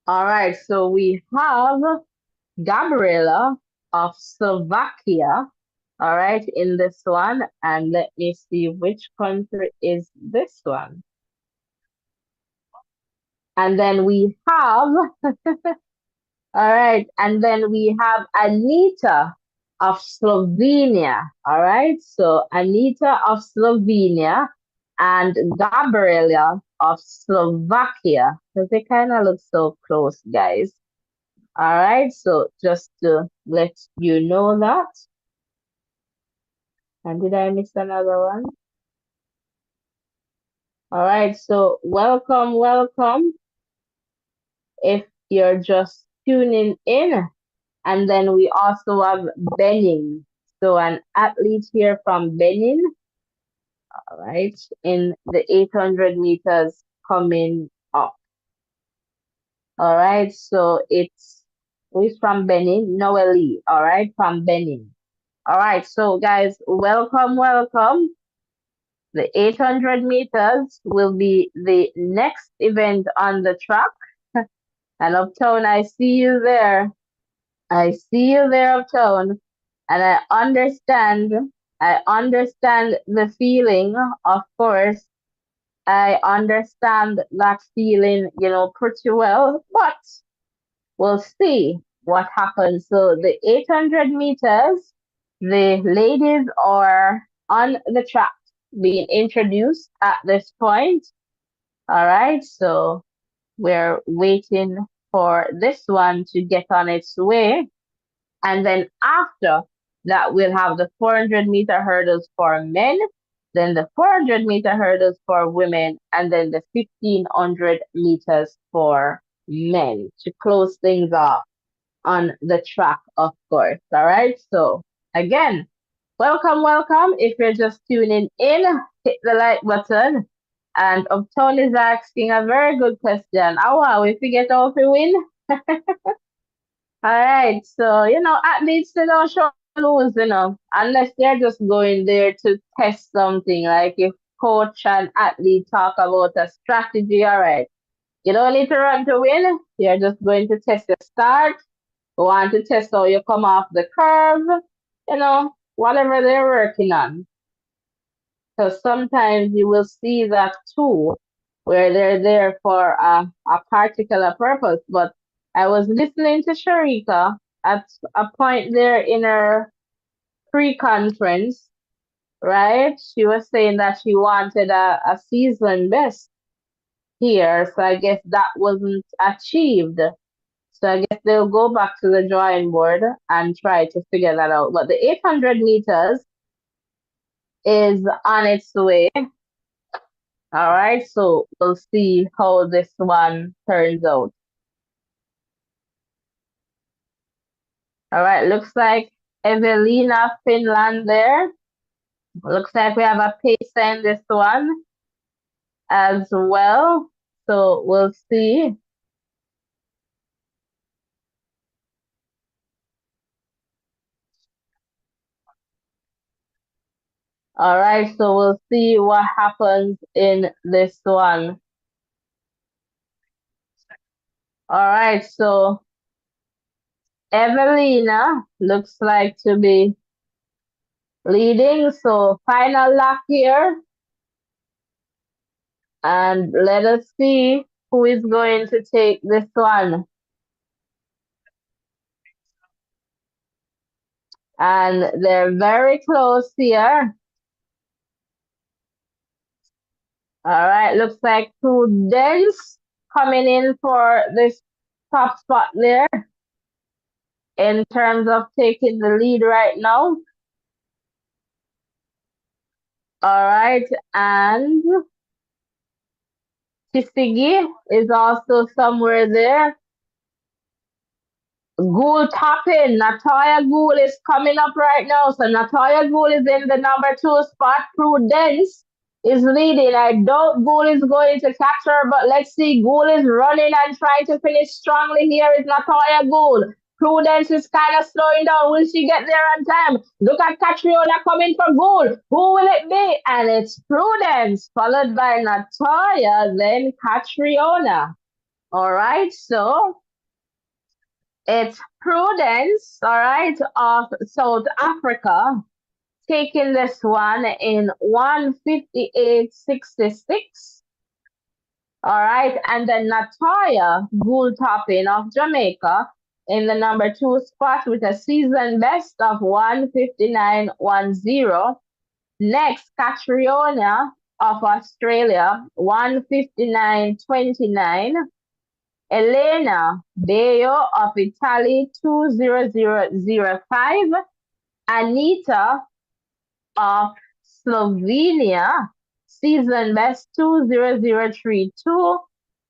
S1: All right, so we have Gabriela of Slovakia, all right, in this one. And let me see which country is this one. And then we have, all right, and then we have Anita of Slovenia, all right. So Anita of Slovenia and Gabriela of Slovakia, because they kind of look so close, guys. All right, so just to let you know that. And did I miss another one? All right, so welcome, welcome. If you're just tuning in, and then we also have Benin. So an athlete here from Benin, all right, in the 800 meters coming up. All right, so it's who's from Benin? Noeli, all right, from Benin. All right, so guys, welcome, welcome. The 800 meters will be the next event on the track. And Uptown, I see you there. I see you there, Uptown. And I understand the feeling, of course. I understand that feeling, pretty well, but we'll see what happens. So the 800 meters, the ladies are on the track being introduced at this point. All right, so we're waiting for this one to get on its way. And then after that, we'll have the 400-meter hurdles for men, then the 400-meter hurdles for women, and then the 1500 meters for men to close things off on the track, of course. All right. So again, welcome, welcome. If you're just tuning in, hit the like button. And Upton is asking a very good question. Oh wow, if we get off, we win. All right. So, athletes they don't show lose, unless they're just going there to test something. Like if coach and athlete talk about a strategy, all right. You don't need to run to win. You're just going to test your start. Want to test how you come off the curve, whatever they're working on. So sometimes you will see that too, where they're there for a particular purpose. But I was listening to Sharika at a point there in her pre-conference, right? She was saying that she wanted a season best here. So I guess that wasn't achieved. So I guess they'll go back to the drawing board and try to figure that out. But the 800 meters is on its way. All right, so we'll see how this one turns out. All right, looks like Evelina, Finland there. Looks like we have a pace in this one as well. So we'll see. All right, so we'll see what happens in this one. All right, so Evelina looks like to be leading. So final lap here. And let us see who is going to take this one. And they're very close here. All right, looks like Prudence coming in for this top spot there in terms of taking the lead right now. All right, and Tisigi is also somewhere there. Ghoul tapping. Natoya Ghoul is coming up right now. So Natoya Ghoul is in the number 2 spot. Prudence is leading. I doubt Ghoul is going to catch her, but let's see. Ghoul is running and trying to finish strongly. Here is Natoya Ghoul. Prudence is kind of slowing down. Will she get there on time? Look at Catriona coming for Ghoul. Who will it be? And it's Prudence, followed by Natoya, then Catriona. All right, so it's Prudence, all right, of South Africa, taking this one in 158.66. All right, and then Natoya Gould Topping of Jamaica in the number 2 spot with a season best of 159.10. Next, Catriona of Australia, 159.29. Elena Bayo of Italy, 20005. Anita of Slovenia, season best 20032.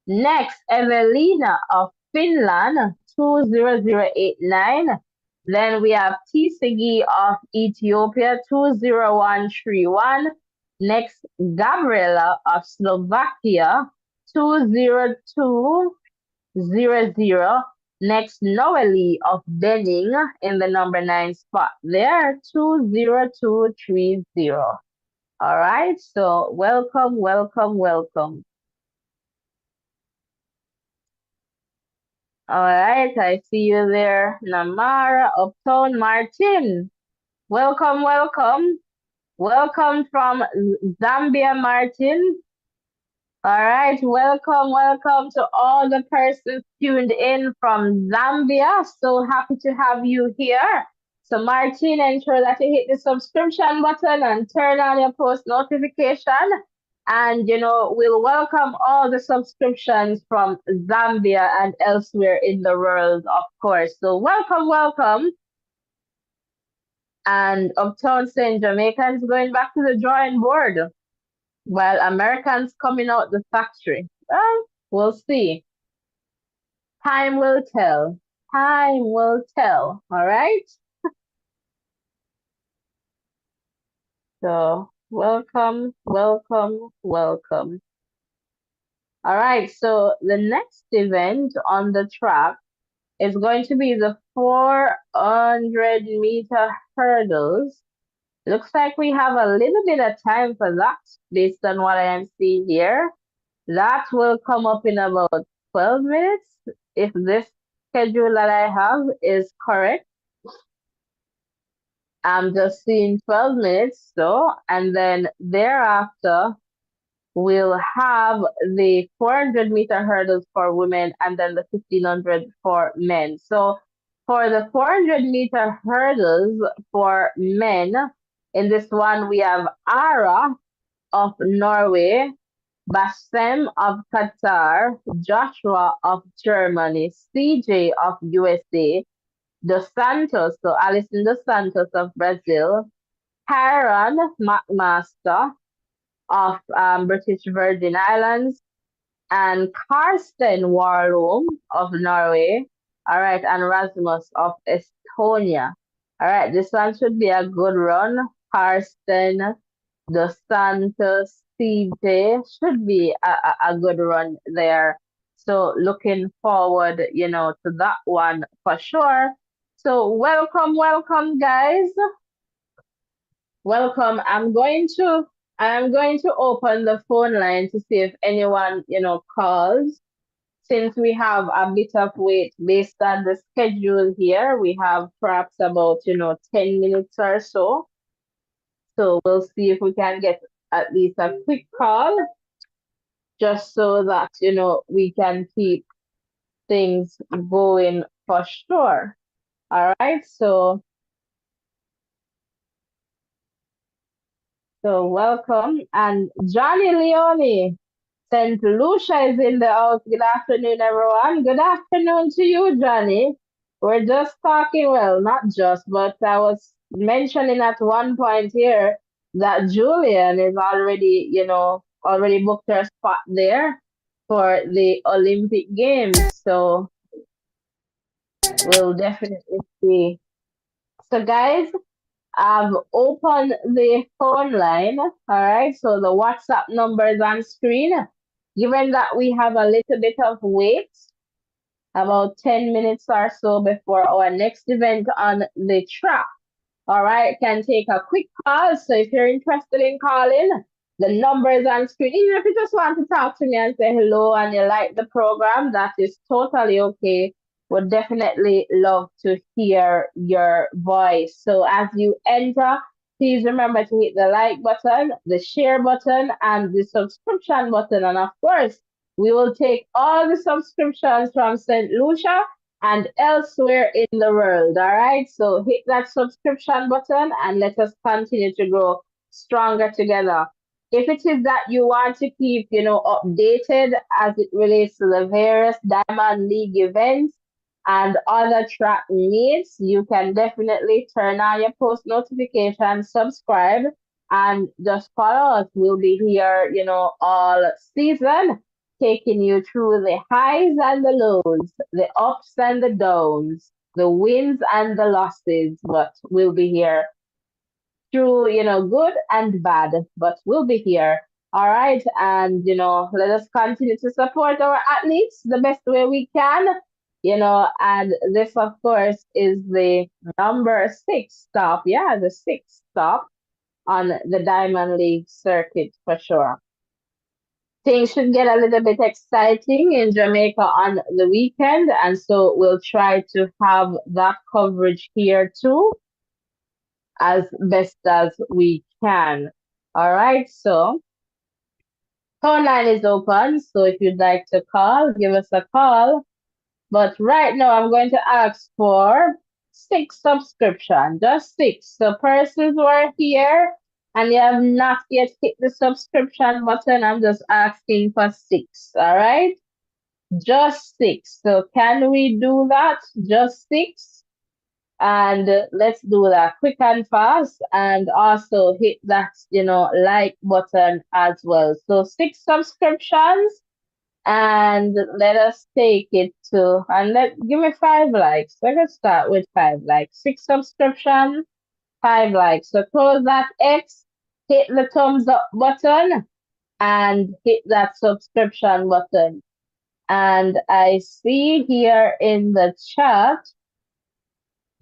S1: Next, Evelina of Finland, 20089. Then we have Tisigi of Ethiopia, 20131. Next, Gabriela of Slovakia, 20200. Next, Noeli of Benning in the number 9 spot there, 20230. All right, so welcome, welcome, welcome. All right, I see you there, Namara, Uptown, Martin. Welcome, welcome. Welcome from Zambia, Martin. All right, welcome, welcome to all the persons tuned in from Zambia. So happy to have you here. So Martin, ensure that you hit the subscription button and turn on your post notification. And we'll welcome all the subscriptions from Zambia and elsewhere in the world, of course. So welcome, welcome. And Uptown saying Jamaicans going back to the drawing board while Americans coming out the factory. Well, we'll see. Time will tell. Time will tell. All right. So welcome, welcome, welcome. All right. So the next event on the track is going to be the 400-meter hurdles. Looks like we have a little bit of time for that based on what I am seeing here. That will come up in about 12 minutes if this schedule that I have is correct. I'm just seeing 12 minutes, so, and then thereafter, we'll have the 400-meter hurdles for women and then the 1500 for men. So for the 400-meter hurdles for men, in this one, we have Ara of Norway, Bassem of Qatar, Joshua of Germany, CJ of USA, Dos Santos, so Alison Dos Santos of Brazil, Karen McMaster of British Virgin Islands, and Karsten Warloom of Norway. All right, and Rasmus of Estonia. All right, this one should be a good run. Karsten Dos Santos, CJ should be a good run there. So looking forward, to that one for sure. So welcome, welcome, guys. Welcome. I'm going to open the phone line to see if anyone, calls. Since we have a bit of wait based on the schedule here, we have perhaps about, 10 minutes or so. So we'll see if we can get at least a quick call just so that, we can keep things going for sure. All right. So welcome. And Johnny Leone, St. Lucia is in the house. Good afternoon, everyone. Good afternoon to you, Johnny. We're just talking, well, not just, but I was mentioning at one point here that Julian is already, already booked her spot there for the Olympic Games. So we'll definitely see. So, guys, I've opened the phone line. All right. So the WhatsApp number is on screen. Given that we have a little bit of wait, about 10 minutes or so before our next event on the track. All right, can take a quick call. So if you're interested in calling, the number is on screen. Even if you just want to talk to me and say hello and you like the program, that is totally okay. Would definitely love to hear your voice. So as you enter, please remember to hit the like button, the share button, and the subscription button. And of course, we will take all the subscriptions from St. Lucia and elsewhere in the world. All right. So hit that subscription button and let us continue to grow stronger together. If it is that you want to keep, updated as it relates to the various Diamond League events and other track meets, you can definitely turn on your post notifications, subscribe, and just follow us. We'll be here, all season taking you through the highs and the lows, the ups and the downs, the wins and the losses. But we'll be here through, good and bad, but we'll be here. All right. And, let us continue to support our athletes the best way we can. And this, of course, is the number 6 stop. Yeah, the 6th stop on the Diamond League circuit for sure. Things should get a little bit exciting in Jamaica on the weekend, and so we'll try to have that coverage here too as best as we can. All right, so phone line is open, so if you'd like to call, give us a call. But right now, I'm going to ask for 6 subscription, just 6. So persons who are here and you have not yet hit the subscription button, I'm just asking for 6. All right, just 6. So can we do that? Just 6. And let's do that quick and fast, and also hit that, like button as well. So 6 subscriptions, and let us take it to, and give me 5 likes. Let us start with 5 likes. 6 subscriptions, 5 likes. So close that X, hit the thumbs up button, and hit that subscription button. And I see here in the chat,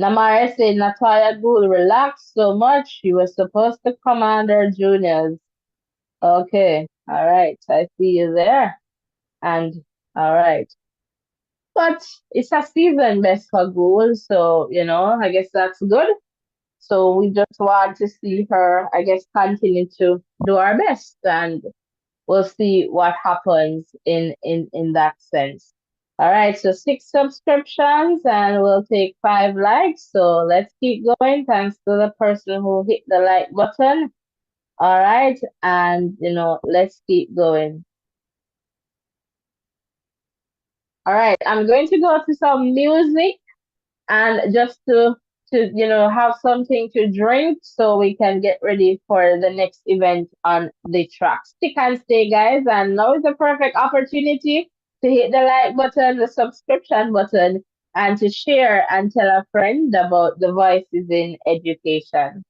S1: Namara said Natalia Gould relaxed so much she was supposed to command her juniors. Okay, all right, I see you there. And all right. But it's a season best for Gould, so I guess that's good. So we just want to see her, I guess, continue to do our best, and we'll see what happens in that sense. All right, so 6 subscriptions, and we'll take 5 likes. So let's keep going. Thanks to the person who hit the like button. All right, and let's keep going. All right, I'm going to go to some music, and just to have something to drink so we can get ready for the next event on the track. Stick and stay, guys, and now is the perfect opportunity to hit the like button, the subscription button, and to share and tell a friend about the Voices in Education.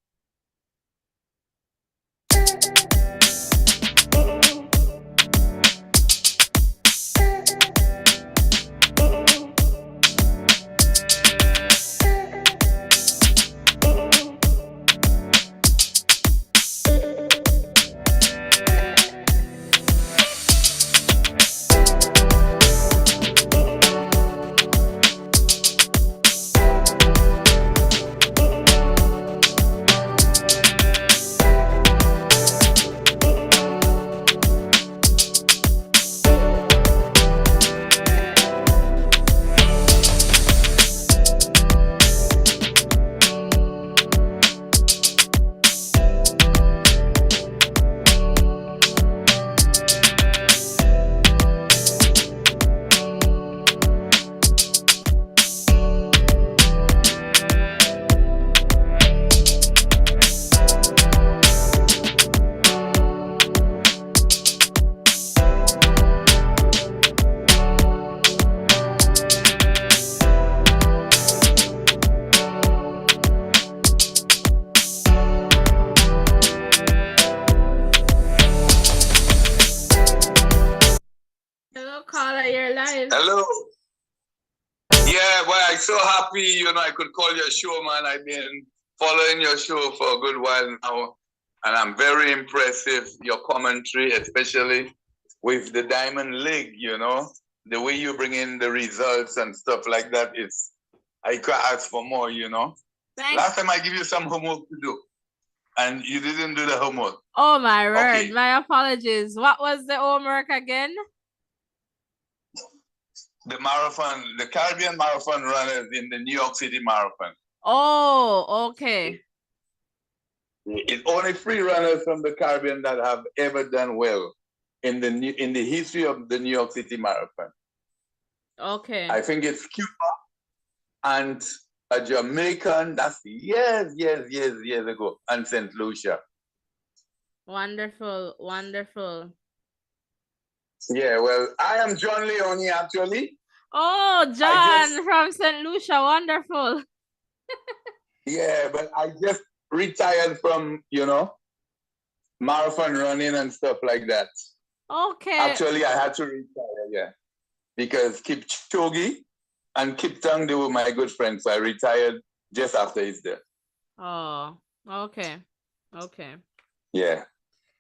S2: Yeah, well, I'm so happy, you know, I could call your show, man. I've been following your show for a good while now, and I'm very impressed with your commentary, especially with the Diamond League, you know, the way you bring in the results and stuff like that. I could ask for more, you know.
S1: Thanks.
S2: Last time I give you some homework to do, and you didn't do the homework.
S1: Oh, my word. Okay. My apologies. What was the homework again?
S2: The marathon, the Caribbean marathon runners in the New York City Marathon.
S1: Oh, okay.
S2: It's only 3 runners from the Caribbean that have ever done well in the history of the New York City Marathon.
S1: Okay.
S2: I think it's Cuba and a Jamaican. That's years ago, and St. Lucia.
S1: Wonderful, wonderful.
S2: Yeah, well, I am John Leone, actually.
S1: Oh, John from St. Lucia, wonderful.
S2: Yeah, but I just retired from, you know, marathon running and stuff like that.
S1: Okay.
S2: Actually, I had to retire, yeah. Because Kipchoge and Kiptang, they were my good friends. So I retired just after his death.
S1: Oh, okay. Okay.
S2: Yeah.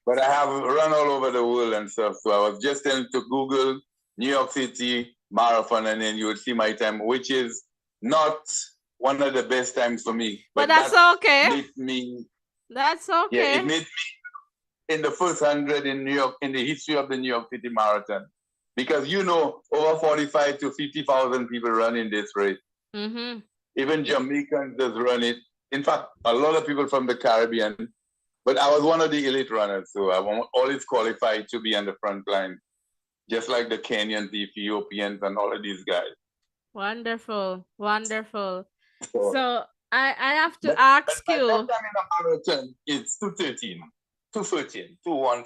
S2: But I have run all over the world and stuff. So I was just telling to Google New York City Marathon, and then you would see my time, which is not one of the best times for me.
S1: But that's okay.
S2: Made me,
S1: that's okay.
S2: Yeah, it made me in the first 100 in New York, in the history of the New York City Marathon. Because, you know, over 45 to 50,000 people run in this race.
S1: Mm-hmm.
S2: Even Jamaicans just run it. In fact, a lot of people from the Caribbean. But I was one of the elite runners, so I was always qualified to be on the front line, just like the Kenyans, the Ethiopians, and all of these guys.
S1: Wonderful, wonderful. So I have to ask you.
S2: My best time in a marathon is 2:13, 2:13, 2:13.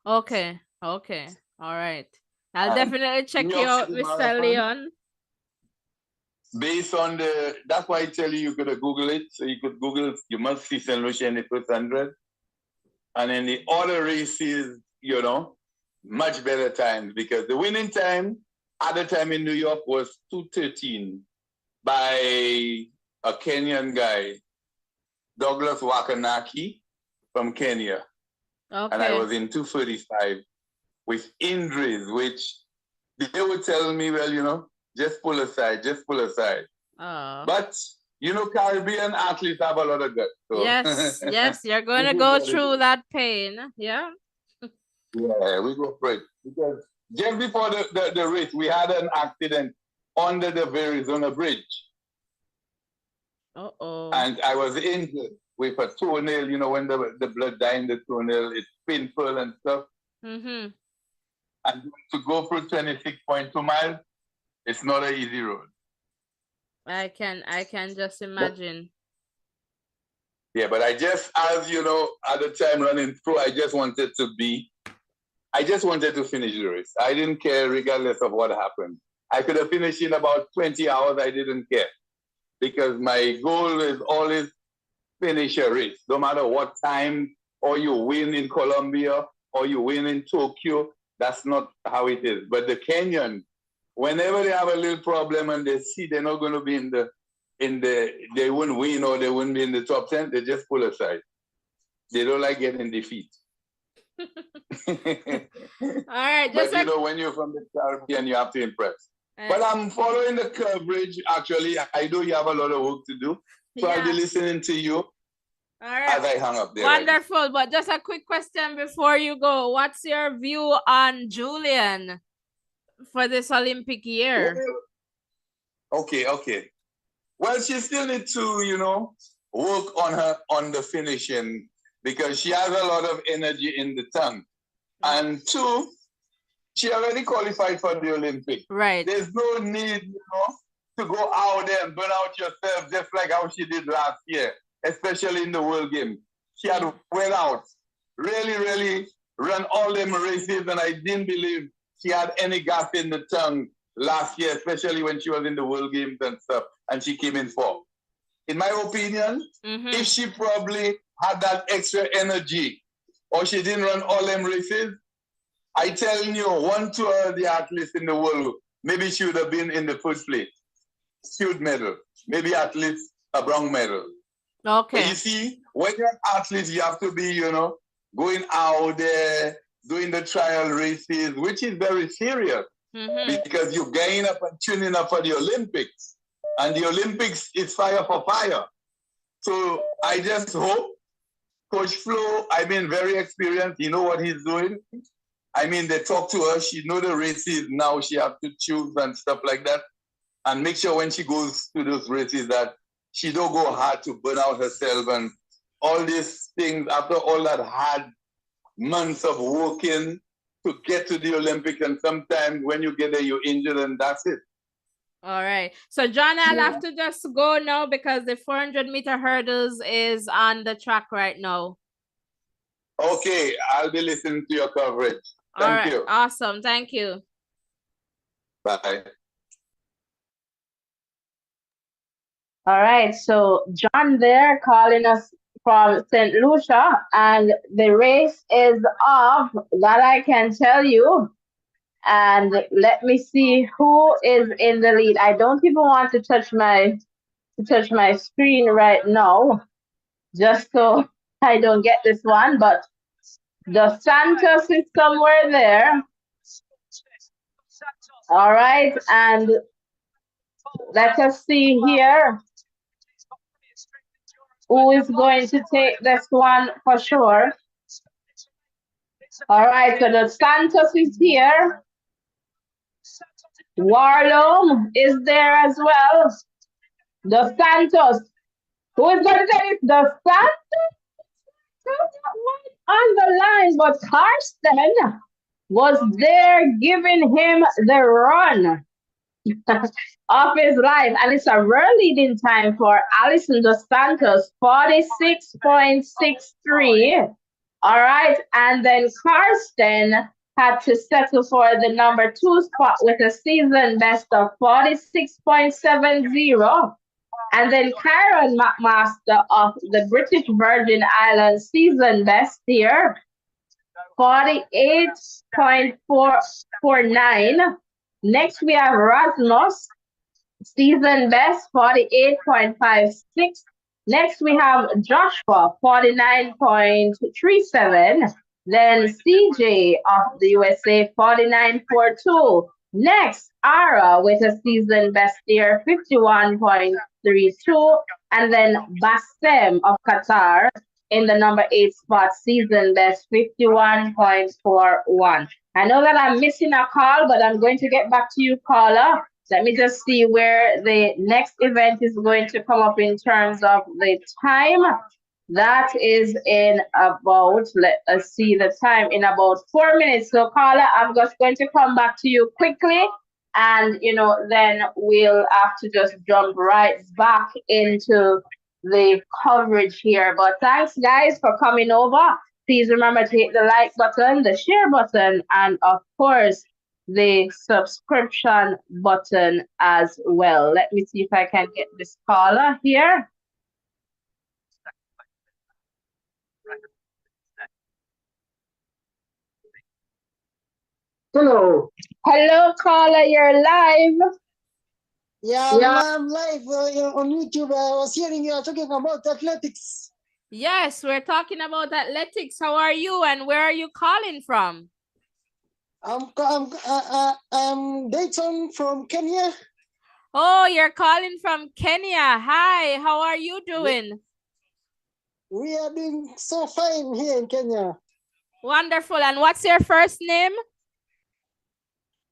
S1: Okay, okay, all right. I'll definitely check you out, Mr. Leon.
S2: Based on that's why I tell you, you gotta Google it. So you could Google, you must see St. Lucia in the first 100. And in the other races, you know, much better times, because the winning time at the time in New York was 2:13 by a Kenyan guy, Douglas Wakanaki from Kenya.
S1: Okay.
S2: And I was in 2:35 with injuries, which they would tell me, well, you know, just pull aside, just pull aside.
S1: Oh.
S2: But, you know, Caribbean athletes have a lot of guts. So.
S1: Yes, yes, you're going to go through that pain. Yeah.
S2: Yeah, we go for it. Because just before the race, we had an accident under the Arizona Bridge.
S1: Uh-oh.
S2: And I was injured with a toenail, you know, when the blood died in the toenail, it's painful and stuff.
S1: Mm-hmm.
S2: And to go through 26.2 miles, it's not an easy road.
S1: I can just imagine.
S2: Yeah, but I just, as you know, at the time running through, I just wanted to finish the race. I didn't care regardless of what happened. I could have finished in about 20 hours. I didn't care, because my goal is always finish a race, no matter what time, or you win in Colombia or you win in Tokyo. That's not how it is. But the Kenyans, whenever they have a little problem and they see they're not going to be they wouldn't win or they wouldn't be in the top 10, they just pull aside. They don't like getting defeat.
S1: All right.
S2: But you know, when you're from the Caribbean, you have to impress. But I'm following the coverage. Actually, I know you have a lot of work to do. So I'll be listening to you. All right. As I hang up there.
S1: Wonderful. Right. But just a quick question before you go. What's your view on Julian for this Olympic year?
S2: Well, okay. Well, she still needs to, you know, work on the finishing, because she has a lot of energy in the tongue. And 2, she already qualified for the Olympics.
S1: Right.
S2: There's no need, you know, to go out there and burn out yourself just like how she did last year, especially in the World Games. She had went out, really run all them races, and I didn't believe she had any gas in the tongue last year, especially when she was in the World Games and stuff, and she came in 4th. In my opinion, if she probably had that extra energy, or she didn't run all them races, I telling you, 1, 2 of the athletes in the world, maybe she would have been in the first place. silver medal, maybe at least a bronze medal.
S1: Okay.
S2: But you see, when you're an athlete, you have to be, you know, going out there, doing the trial races, which is very serious because you gain up and tuning up for the Olympics. And the Olympics is fire for fire. So I just hope Coach Flo, I mean, very experienced. You know what he's doing. I mean, they talk to her. She know the races now. She have to choose and stuff like that. And make sure when she goes to those races that she don't go hard to burn out herself and all these things after all that hard months of working to get to the Olympics. And sometimes when you get there, you're injured and that's it.
S1: All right. So, John, I'll have to just go now because the 400-meter hurdles is on the track right now.
S2: Okay. I'll be listening to your coverage. Thank you.
S1: Awesome. Thank you.
S2: Bye.
S1: All right. So, John there calling us from St. Lucia, and the race is off. That I can tell you. And let me see who is in the lead. I don't even want to touch my screen right now, just so I don't get this one. But the Santos is somewhere there. All right, and let us see here who is going to take this one for sure. All right, so the Santos is here. Warlow is there as well. The Santos. Who is going to take it? The Santos on the line, but Karsten was there giving him the run of his life. And it's a run leading time for Alison Dos Santos, 46.63. All right. And then Karsten had to settle for the number 2 spot with a season best of 46.70. And then Karen McMaster of the British Virgin Islands season best here, 48.449. Next we have Rasmus, season best, 48.56. Next we have Joshua, 49.37. Then CJ of the USA, 49.42. Next, Ara with a season best here, 51.32. And then Bassem of Qatar in the number 8 spot, season best, 51.41. I know that I'm missing a call, but I'm going to get back to you, caller. Let me just see where the next event is going to come up in terms of the time. That is in about, let us see the time, in about 4 minutes. So, caller, I'm just going to come back to you quickly. And, you know, then we'll have to just jump right back into the coverage here. But thanks, guys, for coming over. Please remember to hit the like button, the share button, and, of course, the subscription button as well. Let me see if I can get this caller here. Hello. Hello, caller. You're live.
S3: Yeah, I'm live on YouTube. I was hearing you are talking about athletics.
S1: Yes, we're talking about athletics. How are you, and where are you calling from?
S3: I'm Dayton from Kenya.
S1: Oh, you're calling from Kenya. Hi, how are you doing?
S3: We are doing so fine here in Kenya.
S1: Wonderful. And what's your first name?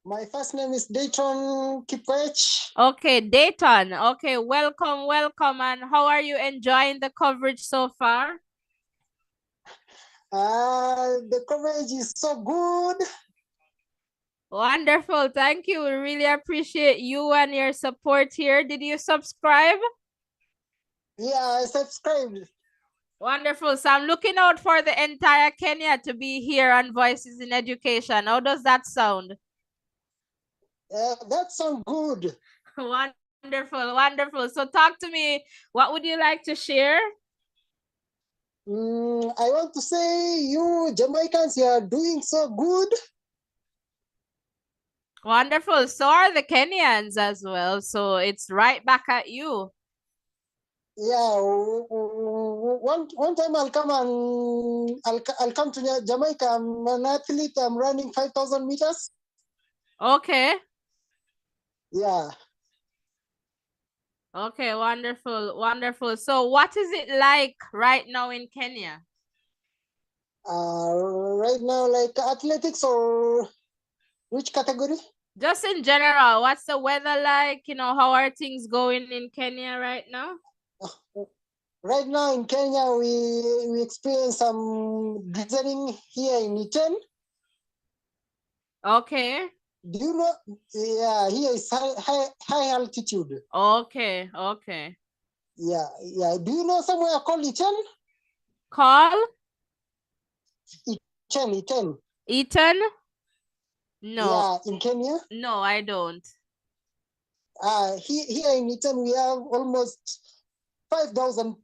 S3: My first name is Dayton Kipwech.
S1: Okay, Dayton. Okay, welcome, welcome. And how are you enjoying the coverage so far?
S3: The coverage is so good.
S1: Wonderful. Thank you. We really appreciate you and your support here. Did you subscribe?
S3: Yeah, I subscribed.
S1: Wonderful. So I'm looking out for the entire Kenya to be here on Voices in Education. How does that sound?
S3: That sounds good.
S1: Wonderful, wonderful. So talk to me. What would you like to share?
S3: I want to say you Jamaicans, you are doing so good.
S4: Wonderful. So are the Kenyans as well. So it's right back at you.
S3: Yeah, one time I'll come and I'll come to Jamaica. I'm an athlete. I'm running 5,000 meters.
S4: Okay.
S3: Yeah.
S4: Okay, wonderful, wonderful. So what is it like right now in Kenya?
S3: Right now, like athletics or which category?
S4: Just in general, what's the weather like? You know, how are things going in Kenya right now?
S3: Right now in Kenya, we experience some drizzling here in Iten.
S4: Okay.
S3: Do you know? Yeah, here is high altitude.
S4: Okay, okay.
S3: Yeah, yeah. Do you know somewhere called Iten?
S4: Call?
S3: Iten.
S4: Eaton? No.
S3: Yeah, in Kenya.
S4: No, I don't.
S3: Here in Iten, we have almost 5,000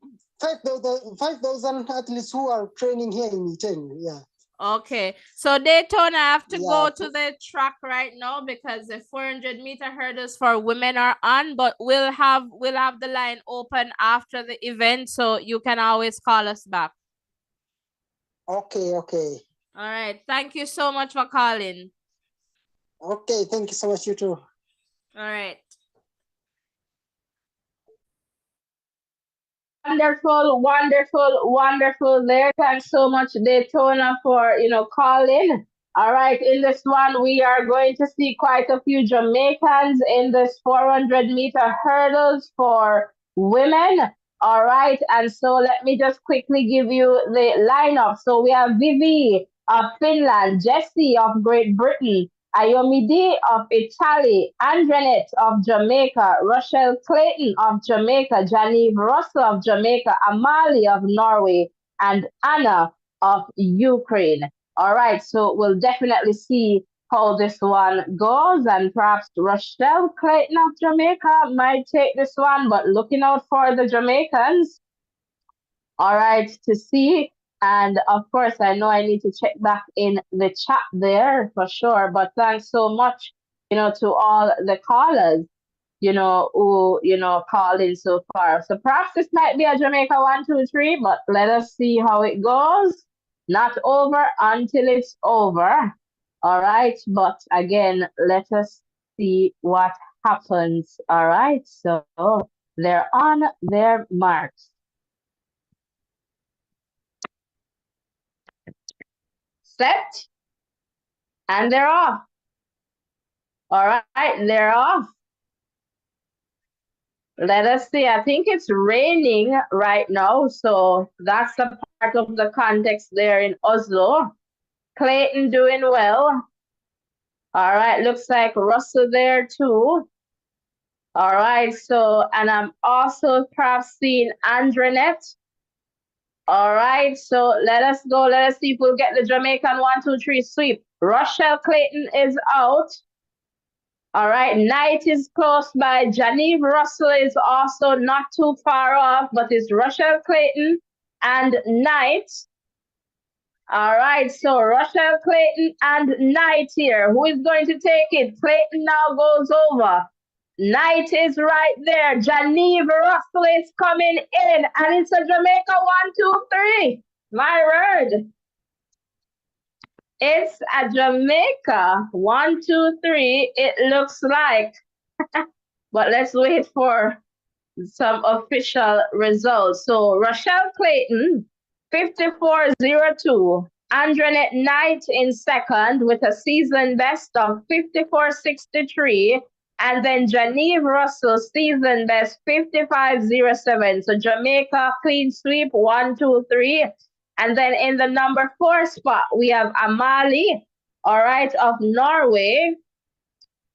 S3: athletes who are training here in Iten. Yeah.
S4: Okay, so Daytona, I have to
S3: Yeah.
S4: go to the track right now because the 400-meter hurdles for women are on, but we'll have the line open after the event, so you can always call us back.
S3: Okay, okay.
S4: All right, thank you so much for calling.
S3: Okay, thank you so much, you too.
S4: All right.
S1: Wonderful, wonderful, wonderful there. Thanks so much, Daytona, for calling. All right, in this one, we are going to see quite a few Jamaicans in this 400-meter hurdles for women. All right, and so let me just quickly give you the lineup. So we have Vivi of Finland, Jessie of Great Britain, Ayomide of Italy, Andrenet of Jamaica, Rochelle Clayton of Jamaica, Janive Russell of Jamaica, Amali of Norway, and Anna of Ukraine. All right, so we'll definitely see how this one goes, and perhaps Rochelle Clayton of Jamaica might take this one, but looking out for the Jamaicans. All right, to see. And of course, I know I need to check back in the chat there for sure. But thanks so much, to all the callers, who, called in so far. So perhaps this might be a Jamaica 1, 2, 3, but let us see how it goes. Not over until it's over. All right. But again, let us see what happens. All right. So they're on their marks. Set, and they're off. All right, they're off. Let us see. I think it's raining right now, so that's a part of the context there in Oslo. Clayton doing well. All right, looks like Russell there too. All right, so, and I'm also perhaps seeing Andrenet. All right, so let us go. Let us see if we'll get the Jamaican 1, 2, 3 sweep. Rochelle Clayton is out. All right, Knight is close by. Janive Russell is also not too far off, but it's Rochelle Clayton and Knight. All right, so Rochelle Clayton and Knight here. Who is going to take it? Clayton now goes over. Knight is right there. Janive Russell is coming in, and it's a Jamaica 1, 2, 3. My word. It's a Jamaica 1, 2, 3. It looks like. But let's wait for some official results. So Rochelle Clayton, 54.02. Andrenet Knight in second with a season best of 54.63. And then Janive Russell, season best 55.07. So Jamaica clean sweep 1, 2, 3. And then in the number 4 spot, we have Amali, all right, of Norway,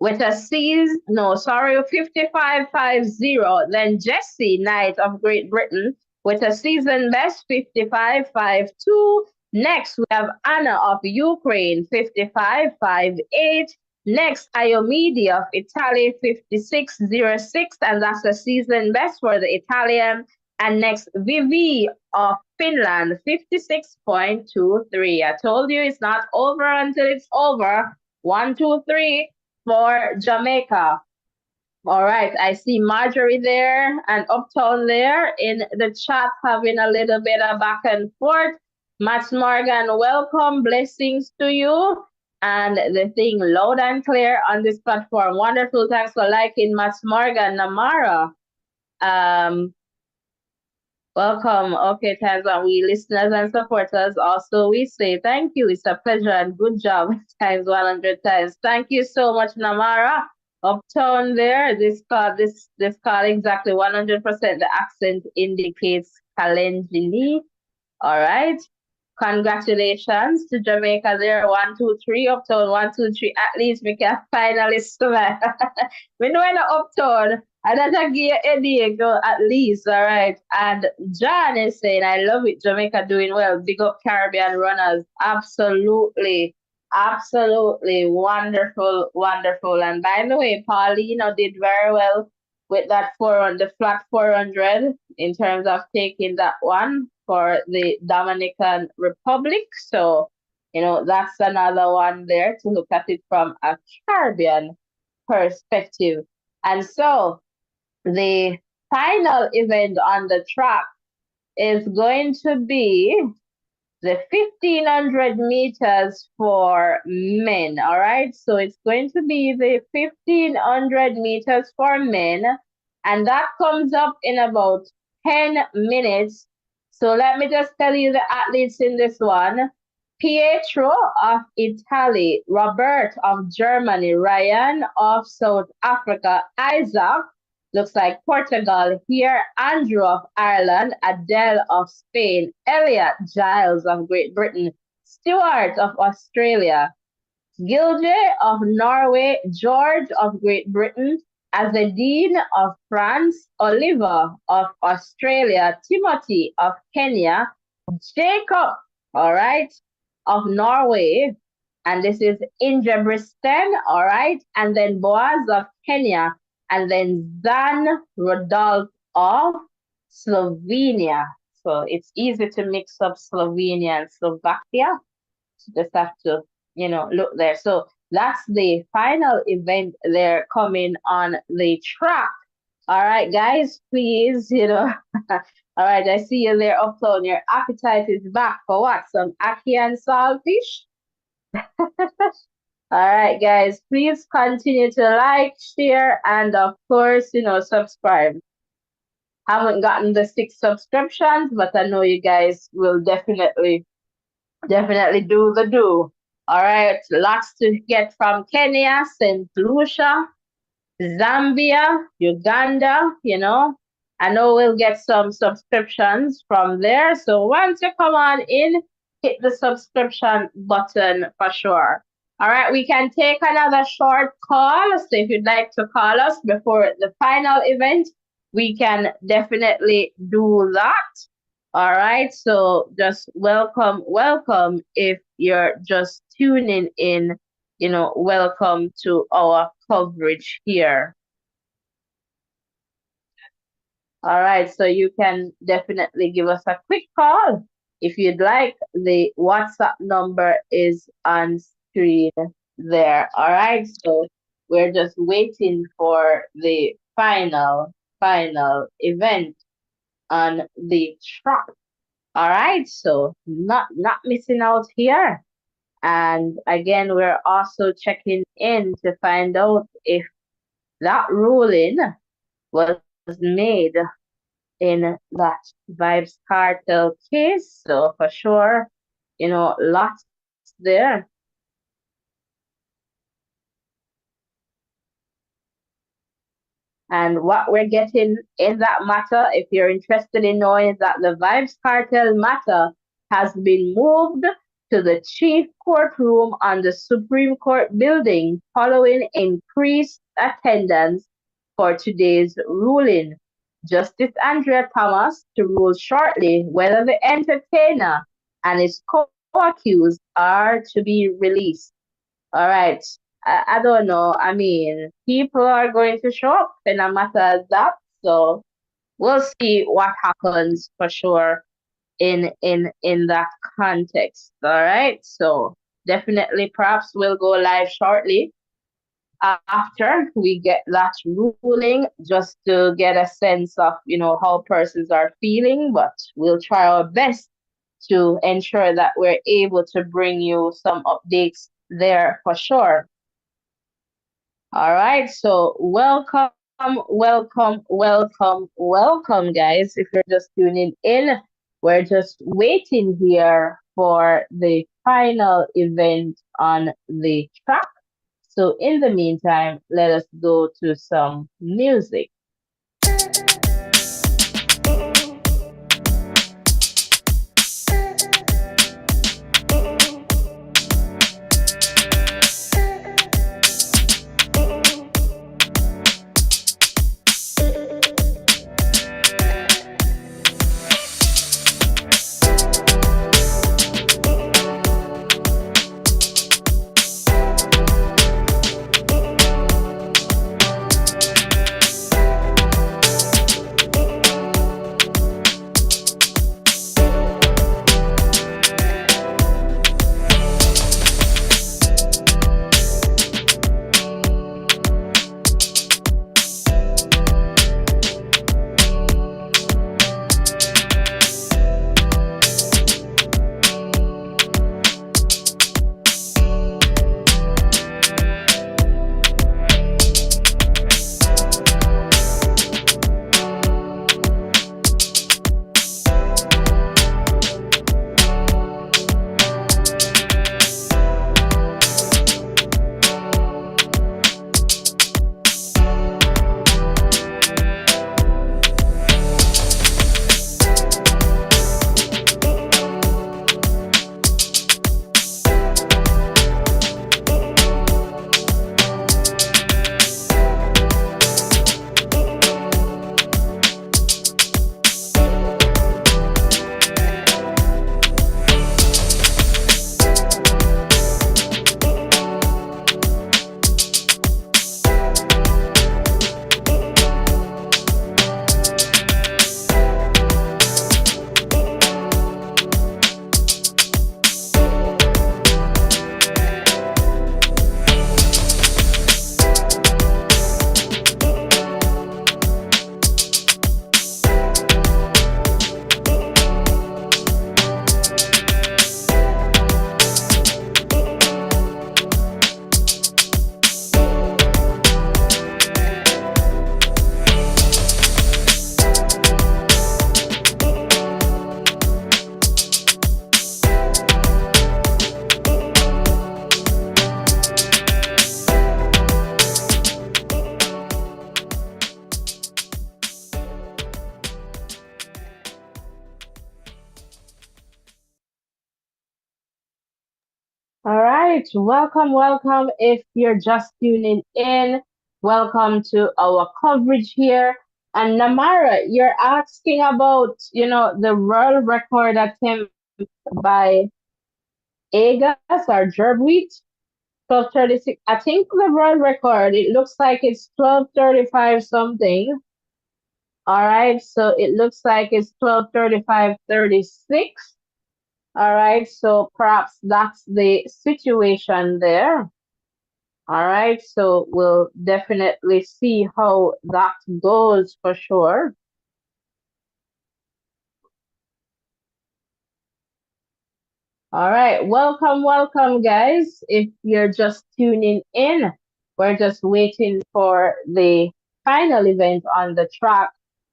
S1: with a 55.50. Then Jessie Knight of Great Britain with a season best 55.52. Next, we have Anna of Ukraine, 55.58. Next, Ayomide of Italy, 56.06, and that's a season best for the Italian. And next, Vivi of Finland, 56.23. I told you it's not over until it's over. 1, 2, 3. for Jamaica. All right, I see Marjorie there and Uptown there in the chat having a little bit of back and forth. Matt Morgan, welcome, blessings to you. And the thing loud and clear on this platform. Wonderful, thanks for liking Matt Morgan, Namara. Um, Welcome. Okay, Tanzan, we listeners and supporters also we say thank you. It's a pleasure and good job times 100 times. Thank you so much, Namara. Uptown there, this call exactly 100%. The accent indicates Kalenjin. All right. Congratulations to Jamaica there. 1, 2, 3, Uptown. 1, 2, 3. At least we can finally smile. We know in the Uptown. And that's a gear headache, at least. All right. And John is saying, I love it. Jamaica doing well. Big up Caribbean runners. Absolutely. Absolutely. Wonderful. Wonderful. And by the way, Paulino did very well with that 400, the flat 400 in terms of taking that one for the Dominican Republic. So, that's another one there to look at it from a Caribbean perspective. And so the final event on the track is going to be the 1500 meters for men. All right. So it's going to be the 1500 meters for men. And that comes up in about 10 minutes. So let me just tell you the athletes in this one. Pietro of Italy, Robert of Germany, Ryan of South Africa, Isaac looks like Portugal here, Andrew of Ireland, Adele of Spain, Elliot Giles of Great Britain, Stuart of Australia, Gilje of Norway, George of Great Britain, Azedine of France, Oliver of Australia, Timothy of Kenya, Jacob, all right, of Norway, and this is Ingebrigtsen, all right, and then Boaz of Kenya, and then Zan Rodolph of Slovenia. So it's easy to mix up Slovenia and Slovakia. Just have to, look there. So that's the final event there coming on the track. All right, guys, please, all right, I see you there, Uptown. Your appetite is back for what? Some ackee and saltfish? All right, guys, please continue to like, share, and of course, subscribe. Haven't gotten the 6 subscriptions, but I know you guys will definitely do the do. All right, lots to get from Kenya, St. Lucia, Zambia, Uganda, I know we'll get some subscriptions from there. So once you come on in, hit the subscription button for sure. All right, we can take another short call. So if you'd like to call us before the final event, we can definitely do that. All right, so just welcome if you're just tuning in, welcome to our coverage here. All right, so you can definitely give us a quick call if you'd like. The WhatsApp number is on screen there. All right, so we're just waiting for the final event on the track. All right, so not missing out here. And again, we're also checking in to find out if that ruling was made in that Vibes Cartel case. So for sure, lots there. And what we're getting in that matter, if you're interested in knowing that the Vibes Cartel matter has been moved to the chief courtroom on the Supreme Court building following increased attendance for today's ruling. Justice Andrea Thomas to rule shortly whether the entertainer and his co-accused are to be released. All right. I don't know. I mean, people are going to show up in a matter as that. So we'll see what happens for sure in that context. All right. So definitely perhaps we'll go live shortly after we get that ruling, just to get a sense of, how persons are feeling, but we'll try our best to ensure that we're able to bring you some updates there for sure. All right, so welcome, guys. If you're just tuning in, we're just waiting here for the final event on the track. So, in the meantime, let us go to some music. All right, welcome. If you're just tuning in, welcome to our coverage here. And Namara, you're asking about, the world record attempt by Agas or Gerbwheat, 12:36. I think the world record, it looks like it's 12:35 something. All right, so it looks like it's 12:35:36. All right, so perhaps that's the situation there. All right, so we'll definitely see how that goes for sure. All right, welcome, guys. If you're just tuning in, we're just waiting for the final event on the track,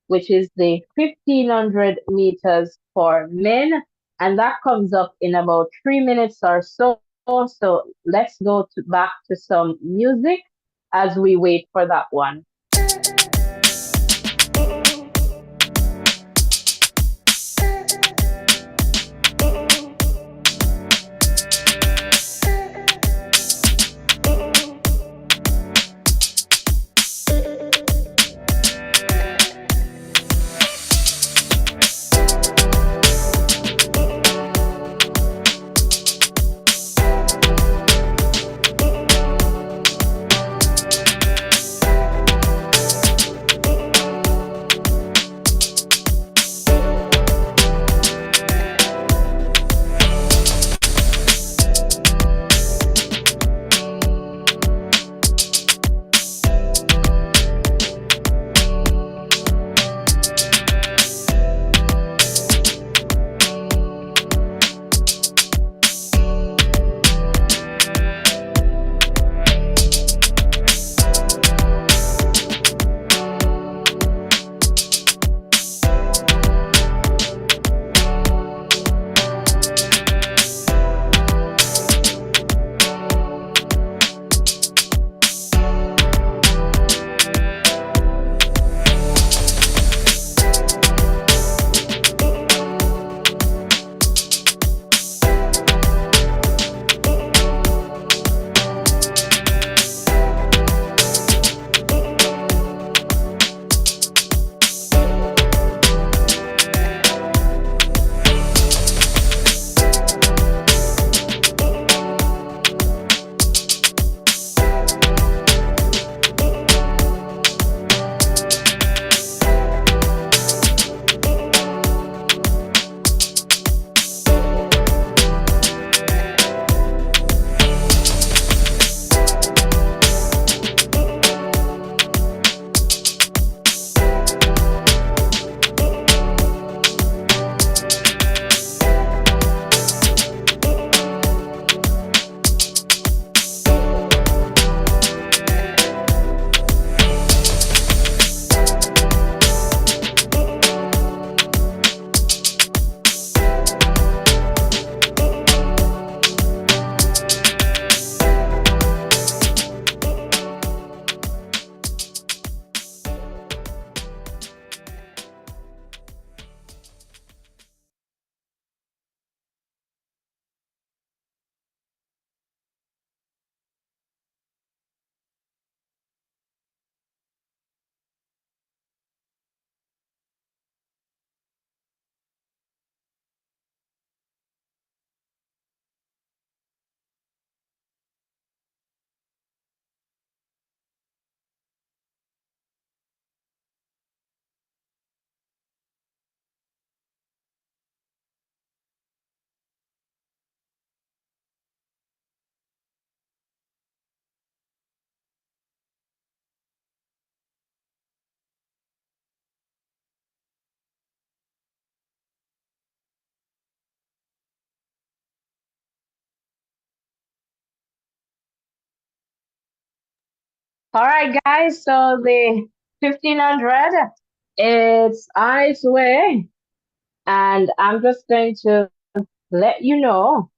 S1: which is the 1500 meters for men. And that comes up in about 3 minutes or so. So let's go back to some music as we wait for that one. All right, guys. So the 1500, it's on its way, and I'm just going to let you know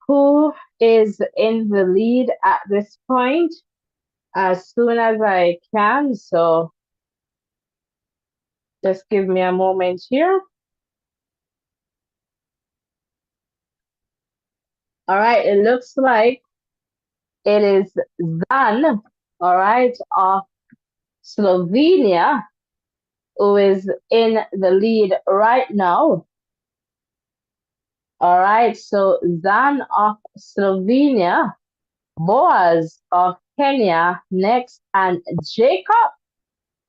S1: who is in the lead at this point as soon as I can. So just give me a moment here. All right, it looks like it is Zan, all right, of Slovenia, who is in the lead right now. All right, so Zan of Slovenia, Boaz of Kenya next, and Jacob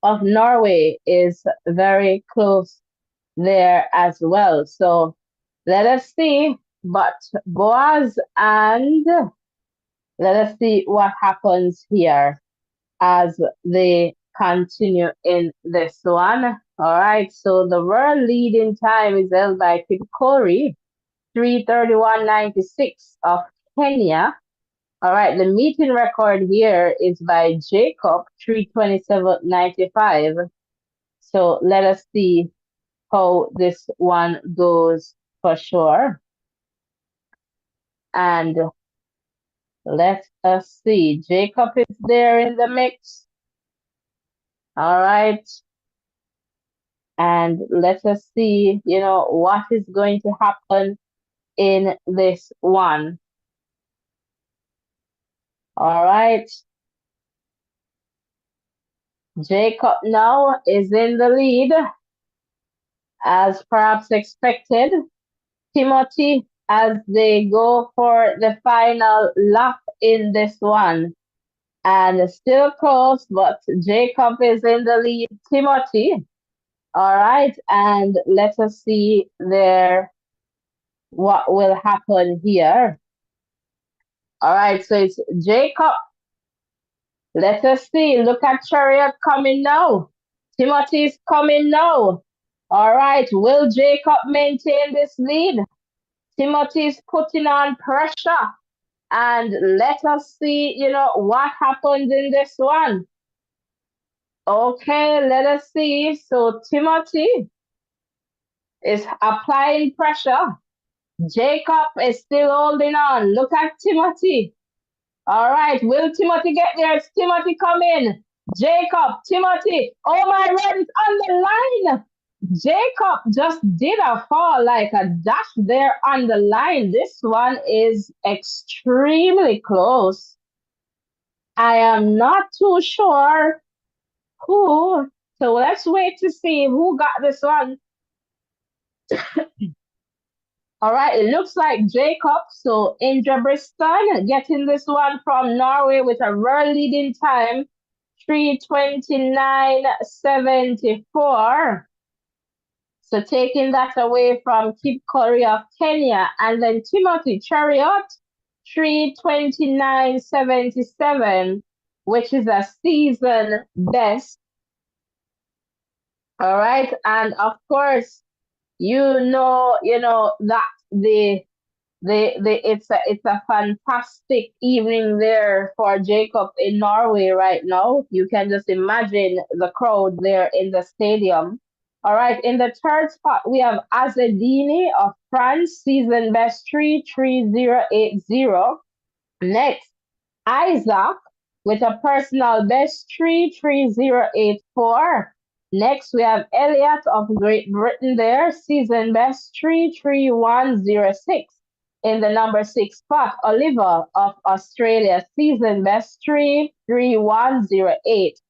S1: of Norway is very close there as well. So let us see, but Boaz, and let us see what happens here as they continue in this one. All right, so the world leading time is held by Kipkori, 3:31.96 of Kenya. All right, the meeting record here is by Jacob, 3:27.95. So let us see how this one goes for sure. And let us see. Jacob is there in the mix. All right. And let us see, what is going to happen in this one. All right. Jacob now is in the lead, as perhaps expected. Timothy, as they go for the final lap in this one. And still close, but Jacob is in the lead. Timothy. All right. And let us see there what will happen here. All right. So it's Jacob. Let us see. Look at Chariot coming now. Timothy is coming now. All right. Will Jacob maintain this lead? Timothy is putting on pressure. And let us see, what happens in this one. Okay, let us see. So Timothy is applying pressure. Jacob is still holding on. Look at Timothy. All right, will Timothy get there? Is Timothy coming? Jacob, Timothy. Oh my word, it's on the line. Jacob just did a fall like a dash there on the line. This one is extremely close. I am not too sure who. So let's wait to see who got this one. All right, it looks like Jacob. So Ingebrigtsen getting this one from Norway with a world leading time, 3:29.74. So taking that away from Kip Curry of Kenya, and then Timothy Chariot, 3:29.77, which is a season best. All right, and of course, that it's a fantastic evening there for Jacob in Norway right now. You can just imagine the crowd there in the stadium. All right, in the third spot we have Azedini of France, season best 3:30.80. Next, Isaac with a personal best 3:30.84. Next, we have Elliot of Great Britain there, season best 3:31.06. In the number 6 spot, Oliver of Australia, season best 3:31.08.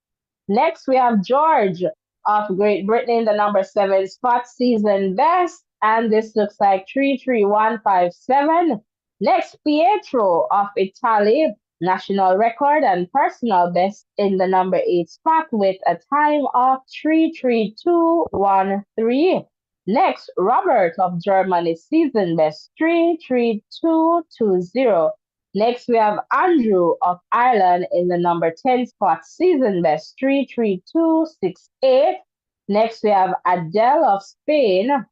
S1: Next, we have George of Great Britain in the number 7 spot, season best, and this looks like 3:31.57. Next, Pietro of Italy, national record and personal best in the number 8 spot with a time of 3:32.13. Next, Robert of Germany, season best 3:32.20. Next, we have Andrew of Ireland in the number 10 spot, season best 3:32.68. Next, we have Adele of Spain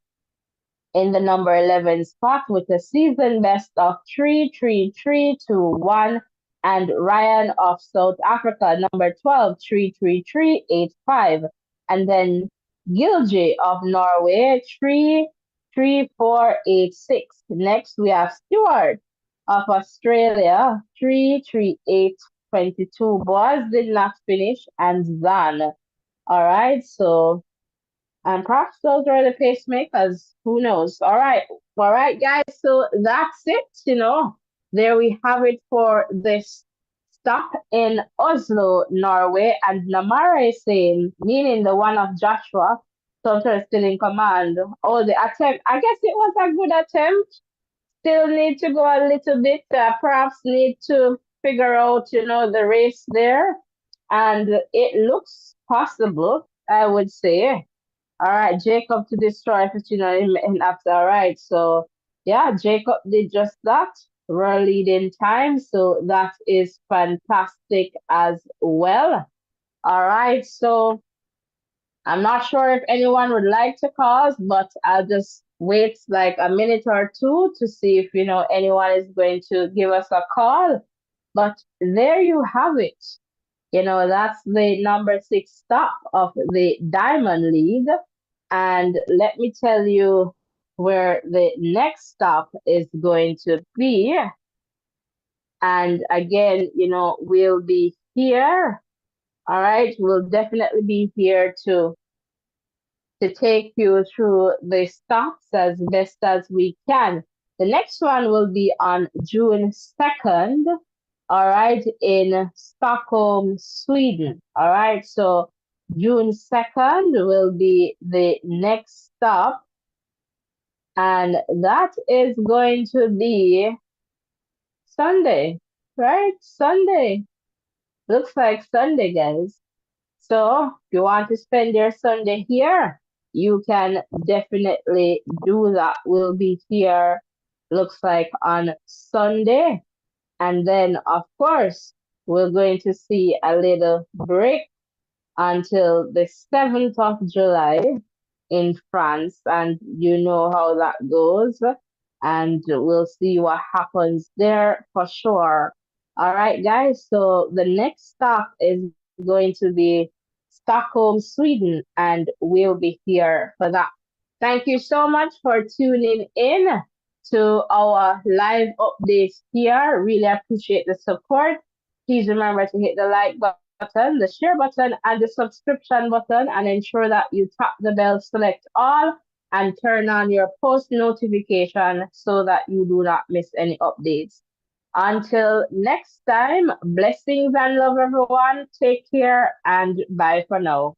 S1: in the number 11 spot with a season best of 3:33.21. and Ryan of South Africa, number 12, 33385. And then Gilji of Norway, 33486. Next, we have Stuart of Australia, 33822. Boys did not finish, and Zan. All right, so and perhaps those are the pacemakers. Who knows? All right, guys. So that's it. There we have it for this stop in Oslo, Norway. And Namara is saying, meaning the one of Joshua, Sultan still in command. Oh, the attempt. I guess it was a good attempt. Still need to go a little bit. Perhaps need to figure out, the race there. And it looks possible, I would say. All right, Jacob to destroy 59 in after. All right, so yeah, Jacob did just that. We're leading time, so that is fantastic as well. All right, so I'm not sure if anyone would like to call, but I'll just wait like a minute or two to see if anyone is going to give us a call. But there you have it. That's the number 6 stop of the Diamond League. And let me tell you where the next stop is going to be. And again, we'll be here. All right, we'll definitely be here to take you through the stops as best as we can. The next one will be on June 2nd, all right, in Stockholm, Sweden. All right, so June 2nd will be the next stop, and that is going to be Sunday, right? Sunday. Looks like Sunday, guys. So if you want to spend your Sunday here, you can definitely do that. We'll be here, looks like on Sunday. And then, of course, we're going to see a little break until the 7th of July in France. And you know how that goes. And we'll see what happens there for sure. All right, guys. So the next stop is going to be Stockholm, Sweden, and we'll be here for that. Thank you so much for tuning in to our live updates here. Really appreciate the support. Please remember to hit the like button, the share button, and the subscription button, and ensure that you tap the bell, select all, and turn on your post notification so that you do not miss any updates. Until next time, blessings and love, everyone. Take care and bye for now.